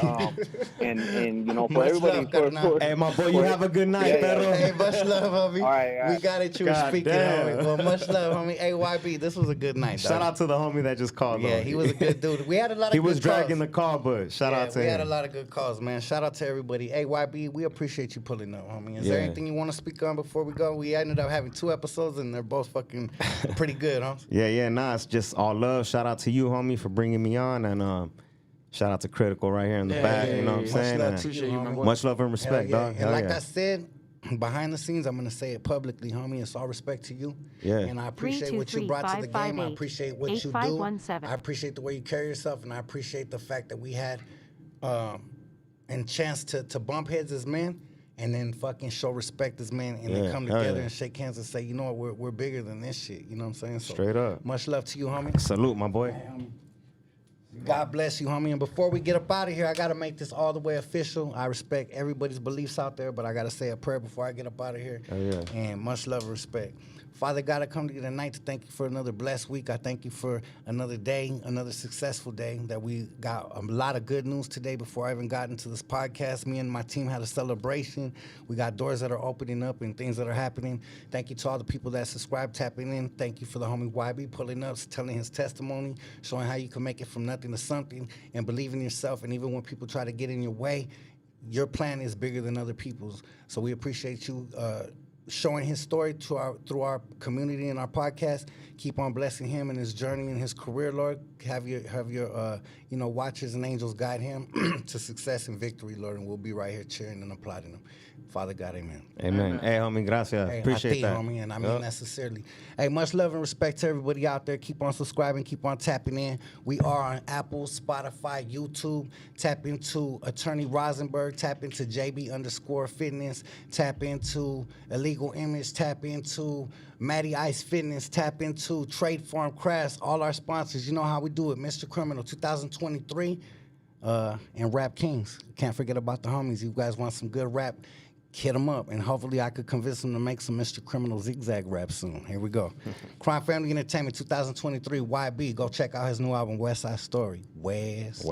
and you know, for Much everybody. love, Carnal. Hey, my boy, you have a good night, Pedro. Hey, much love, homie. All right. We got it. You were God speaking, damn. homie. Well, much love, homie. Hey, YB, this was a good night, dog. Shout out to the homie that just called. Yeah, though. he was a good dude. We had a lot of He good was dragging calls. the call, but shout out to we him. had a lot of good calls, man. Shout out to everybody. Hey, YB, we appreciate you pulling up, homie. Is there Yeah. anything you want to speak on before we go? We ended up having 2 episodes, and they're both fucking pretty good, huh? Yeah. Nah, it's just all love. Shout out to you, homie, for bringing me on, and shout out to Critical right here in the back. You know what I'm saying? Much love And to you, homie. much love and respect, Hell yeah. dog. And Hell like yeah. I said, behind the scenes, I'm gonna say it publicly, homie. It's all respect to you. Yeah. And I appreciate what you brought to the game. I 323-558-8517. appreciate what you do. I appreciate the way you carry yourself, and I appreciate the fact that we had and chance to bump heads as men. And then fucking show respect as men, and then come hell together yeah. and shake hands and say, you know what, we're bigger than this shit. You know what I'm saying? So, Straight up. much love to you, homie. Salute, my boy. God bless you, homie. And before we get up out of here, I got to make this all the way official. I respect everybody's beliefs out there, but I got to say a prayer before I get up out of here. Oh, yeah. And much love and respect. Father God, I come to you tonight to thank you for another blessed week. I thank you for another day, another successful day, that we got a lot of good news today before I even got into this podcast. Me and my team had a celebration. We got doors that are opening up and things that are happening. Thank you to all the people that subscribe, tapping in. Thank you for the homie YB pulling up, telling his testimony, showing how you can make it from nothing to something, and believe in yourself. And even when people try to get in your way, your plan is bigger than other people's. So we appreciate you showing his story through our community and our podcast. Keep on blessing him in his journey and his career, Lord. Have your watchers and angels guide him to success and victory, Lord. And we'll be right here cheering and applauding him. Father God, amen. Amen. Hey, homie, gracias. Hey, Appreciate that. Homie, and I mean that sincerely. Hey, much love and respect to everybody out there. Keep on subscribing. Keep on tapping in. We are on Apple, Spotify, YouTube. Tap into Attorney Rosenberg. Tap into JB_Fitness. Tap into Illegal Image. Tap into Matty Ice Fitness. Tap into Trade Farm Crafts. All our sponsors. You know how we do it. Mr. Criminal 2023 and Rap Kings. Can't forget about the homies. You guys want some good rap? Hit them up, and hopefully I could convince them to make some Mr. Criminal Zigzag rap soon. Here we go. Crime Family Entertainment 2023 YB. Go check out his new album, West Side Story. West.